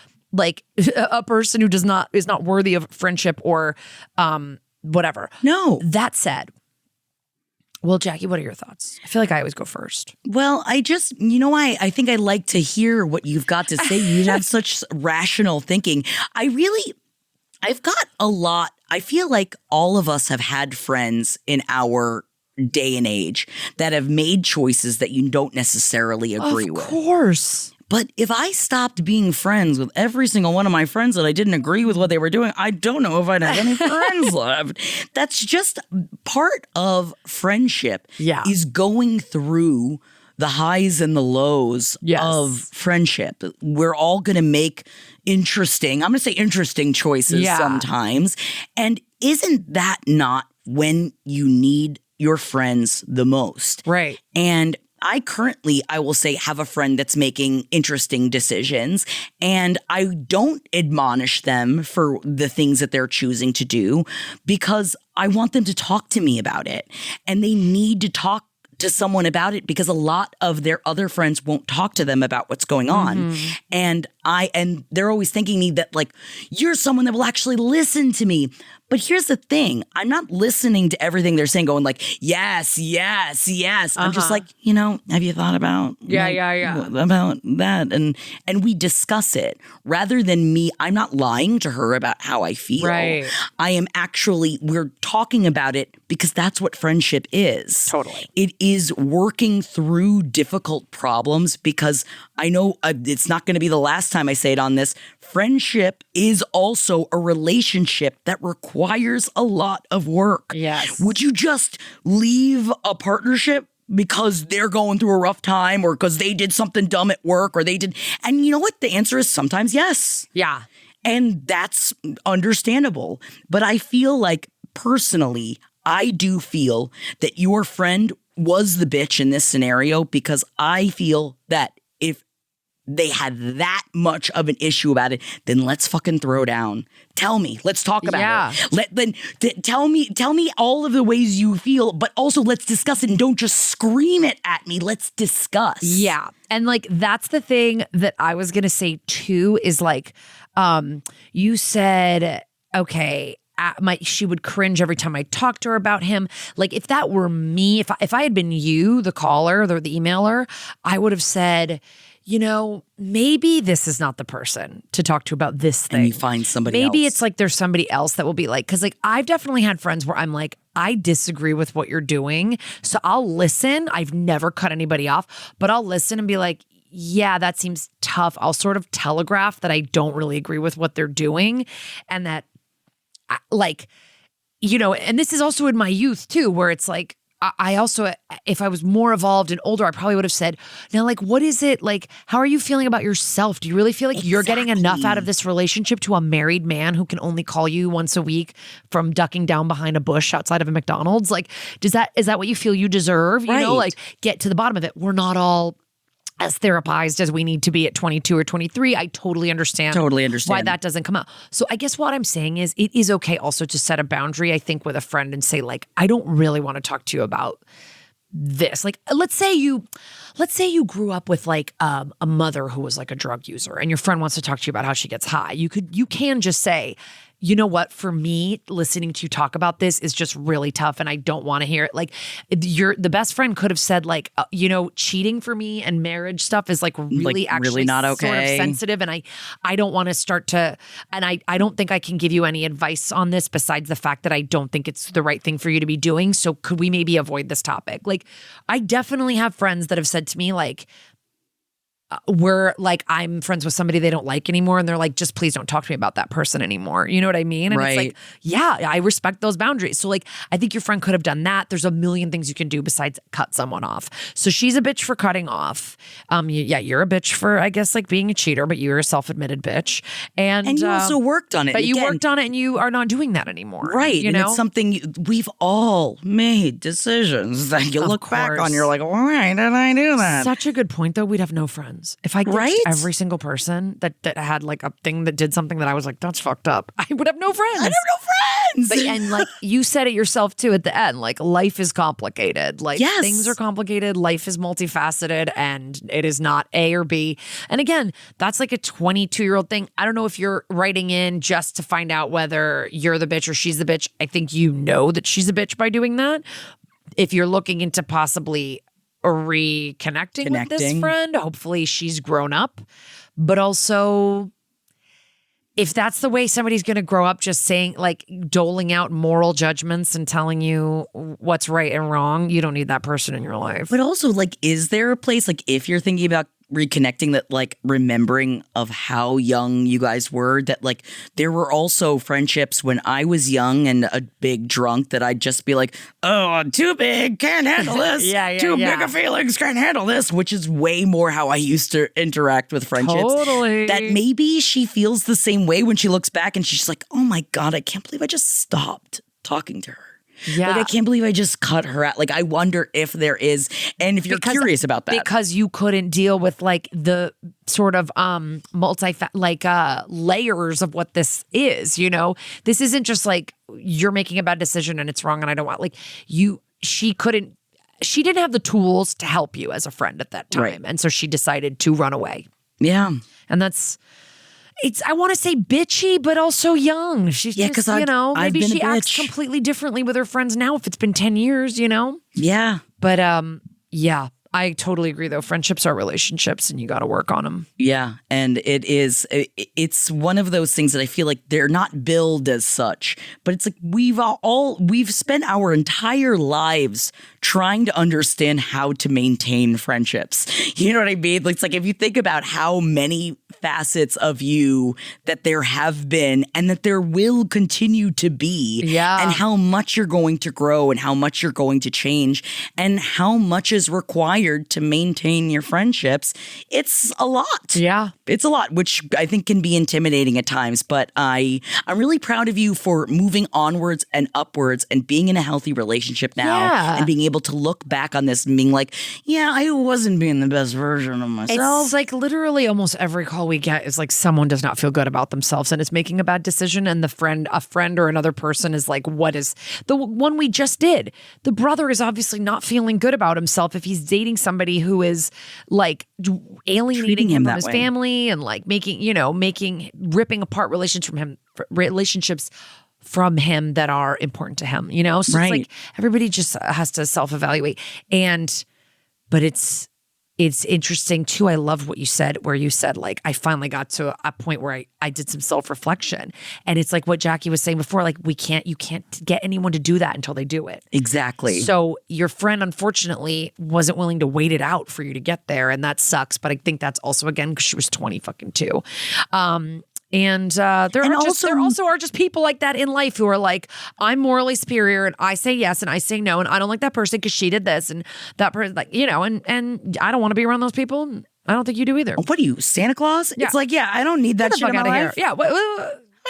person who is not worthy of friendship or whatever. No. That said, well, Jackie, what are your thoughts? I feel like I always go first. Well, I just, I think I like to hear what you've got to say. You have such rational thinking. I've got a lot. I feel like all of us have had friends in our day and age that have made choices that you don't necessarily agree with. Of course. But if I stopped being friends with every single one of my friends that I didn't agree with what they were doing, I don't know if I'd have any friends left. That's just part of friendship. Yeah. Is going through the highs and the lows of friendship. We're all going to make interesting choices sometimes. And isn't that not when you need your friends the most? Right. And I will say, have a friend that's making interesting decisions, and I don't admonish them for the things that they're choosing to do because I want them to talk to me about it, and they need to talk to someone about it because a lot of their other friends won't talk to them about what's going on. And they're always thinking me that like, you're someone that will actually listen to me. But here's the thing. I'm not listening to everything they're saying going like, yes, yes, yes. I'm just like, have you thought about about that? And we discuss it rather than me. I'm not lying to her about how I feel. Right. I am actually, we're talking about it because that's what friendship is. Totally. It is working through difficult problems because I know it's not going to be the last time I say it on this. Friendship is also a relationship that requires a lot of work. Yes. Would you just leave a partnership because they're going through a rough time or because they did something dumb at work or they did? And you know what? The answer is sometimes yes. Yeah. And that's understandable. But I feel like personally, I do feel that your friend was the bitch in this scenario because I feel that if they had that much of an issue about it, then let's fucking throw down. Tell me. Let's talk about it. Tell me all of the ways you feel, but also let's discuss it and don't just scream it at me. Let's discuss. Yeah. And like, that's the thing that I was going to say too, is like, you said, okay, she would cringe every time I talked to her about him. Like if that were me, if I had been you, the caller, the emailer, I would have said, maybe this is not the person to talk to about this thing. And you find somebody maybe else. it's like there's somebody else that will be like, because like I've definitely had friends where I'm like, I disagree with what you're doing. So I'll listen. I've never cut anybody off, but I'll listen and be like, yeah, that seems tough. I'll sort of telegraph that I don't really agree with what they're doing. And that and this is also in my youth too, where it's like, I also, if I was more evolved and older, I probably would have said, now, like, what is it? Like, how are you feeling about yourself? Do you really feel like you're getting enough out of this relationship to a married man who can only call you once a week from ducking down behind a bush outside of a McDonald's? Like, is that what you feel you deserve? You know, like, get to the bottom of it. We're not all as therapized as we need to be at 22 or 23. I totally understand why that doesn't come out. So I guess what I'm saying is it is okay also to set a boundary, I think, with a friend and say, like, I don't really want to talk to you about this. Like, let's say you grew up with like a mother who was like a drug user and your friend wants to talk to you about how she gets high. You can just say, you know what, for me, listening to you talk about this is just really tough and I don't want to hear it. Like the best friend could have said like, cheating for me and marriage stuff is like really actually not okay. Sort of sensitive. And I don't want to start to, and I don't think I can give you any advice on this besides the fact that I don't think it's the right thing for you to be doing. So could we maybe avoid this topic? Like I definitely have friends that have said to me like, we're like, I'm friends with somebody they don't like anymore. And they're like, just please don't talk to me about that person anymore. You know what I mean? And it's like, yeah, I respect those boundaries. So like, I think your friend could have done that. There's a million things you can do besides cut someone off. So she's a bitch for cutting off. You're a bitch for, I guess, like being a cheater, but you're a self-admitted bitch. And you also worked on it. But you worked on it and you are not doing that anymore. Right. You know? It's something we've all made decisions that you look back on. You're like, why did I do that? Such a good point though. We'd have no friends. If I ditched every single person that had like a thing that did something that I was like, that's fucked up, I would have no friends. I'd have no friends. And like you said it yourself too at the end, like life is complicated. Like things are complicated. Life is multifaceted and it is not A or B. And again, that's like a 22-year-old thing. I don't know if you're writing in just to find out whether you're the bitch or she's the bitch. I think you know that she's a bitch by doing that. If you're looking into possibly reconnecting with this friend, hopefully she's grown up, but also if that's the way somebody's going to grow up, just saying like doling out moral judgments and telling you what's right and wrong, you don't need that person in your life. But also like, is there a place like if you're thinking about reconnecting that like remembering of how young you guys were, that like there were also friendships when I was young and a big drunk that I'd just be like, oh, I'm too big, can't handle this. Too big of feelings, can't handle this, which is way more how I used to interact with friendships. Totally. That maybe she feels the same way when she looks back and she's like, oh my God, I can't believe I just stopped talking to her. Yeah. Like, I can't believe I just cut her out. Like, I wonder if there is, and if you're curious about that. Because you couldn't deal with like the sort of layers of what this is, you know? This isn't just like you're making a bad decision and it's wrong and I don't want, like she didn't have the tools to help you as a friend at that time. Right. And so she decided to run away. Yeah. And I want to say bitchy, but also young. She's just, maybe she acts completely differently with her friends now if it's been 10 years, you know? Yeah. But I totally agree though. Friendships are relationships and you got to work on them. Yeah. And it's one of those things that I feel like they're not billed as such, but it's like we've spent our entire lives trying to understand how to maintain friendships. You know what I mean? It's like if you think about how many facets of you that there have been and that there will continue to be, and how much you're going to grow and how much you're going to change and how much is required to maintain your friendships, it's a lot. Yeah. It's a lot, which I think can be intimidating at times, but I'm really proud of you for moving onwards and upwards and being in a healthy relationship now and being able to look back on this and being like, yeah, I wasn't being the best version of myself. It's like literally almost every call we get is like someone does not feel good about themselves and is making a bad decision, and a friend or another person is like, what is the one we just did? The brother is obviously not feeling good about himself if he's dating somebody who is like alienating him from his family and like ripping apart relationships from him that are important to him, you know? So Right. it's like everybody just has to self-evaluate. But it's interesting too. I love what you said, where you said, like, I finally got to a point where I did some self-reflection. And it's like what Jackie was saying before, like, you can't get anyone to do that until they do it. Exactly. So your friend, unfortunately, wasn't willing to wait it out for you to get there. And that sucks. But I think that's also, again, because she was 22. There also are just people like that in life who are like, I'm morally superior and I say yes and I say no and I don't like that person because she did this and that person, like, you know, and I don't want to be around those people. I don't think you do either. What are you, Santa Claus? Yeah. It's like, yeah, I don't need that shit in my life. Yeah.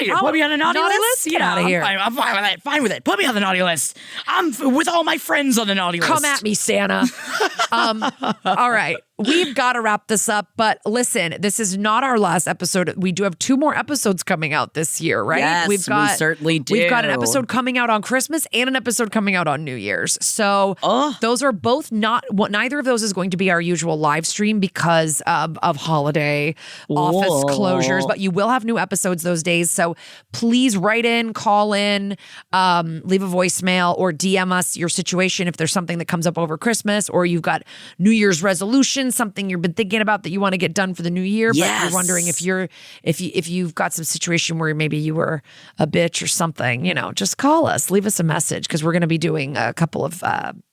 You put me on a naughty list? Get out of here. I'm fine with it. Fine with it. Put me on the naughty list. I'm with all my friends on the naughty list. Come at me, Santa. All right. We've got to wrap this up. But listen, this is not our last episode. We do have 2 more episodes coming out this year, right? Yes, we certainly do. We've got an episode coming out on Christmas and an episode coming out on New Year's. So those are both neither of those is going to be our usual live stream because of holiday office closures. But you will have new episodes those days. So please write in, call in, leave a voicemail or DM us your situation if there's something that comes up over Christmas or you've got New Year's resolutions, something you've been thinking about that you want to get done for the new year, but you're wondering if you've got some situation where maybe you were a bitch or something, you know, just call us, leave us a message because we're going to be doing a couple of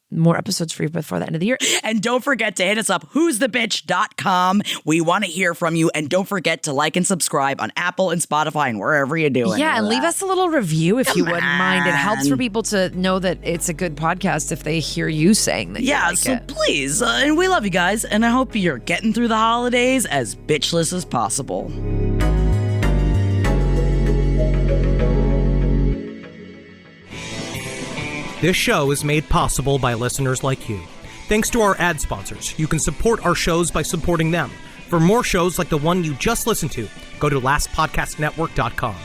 more episodes for you before the end of the year. And don't forget to hit us up, who'sthebitch.com. We want to hear from you. And don't forget to like and subscribe on Apple and Spotify and wherever you're doing. Yeah, and leave us a little review if you wouldn't mind. It helps for on. people to know that it's a good podcast if they hear you saying that. Yeah, you like so it. please. And we love you guys. And I hope you're getting through the holidays as bitchless as possible. This show is made possible by listeners like you. Thanks to our ad sponsors, you can support our shows by supporting them. For more shows like the one you just listened to, go to lastpodcastnetwork.com.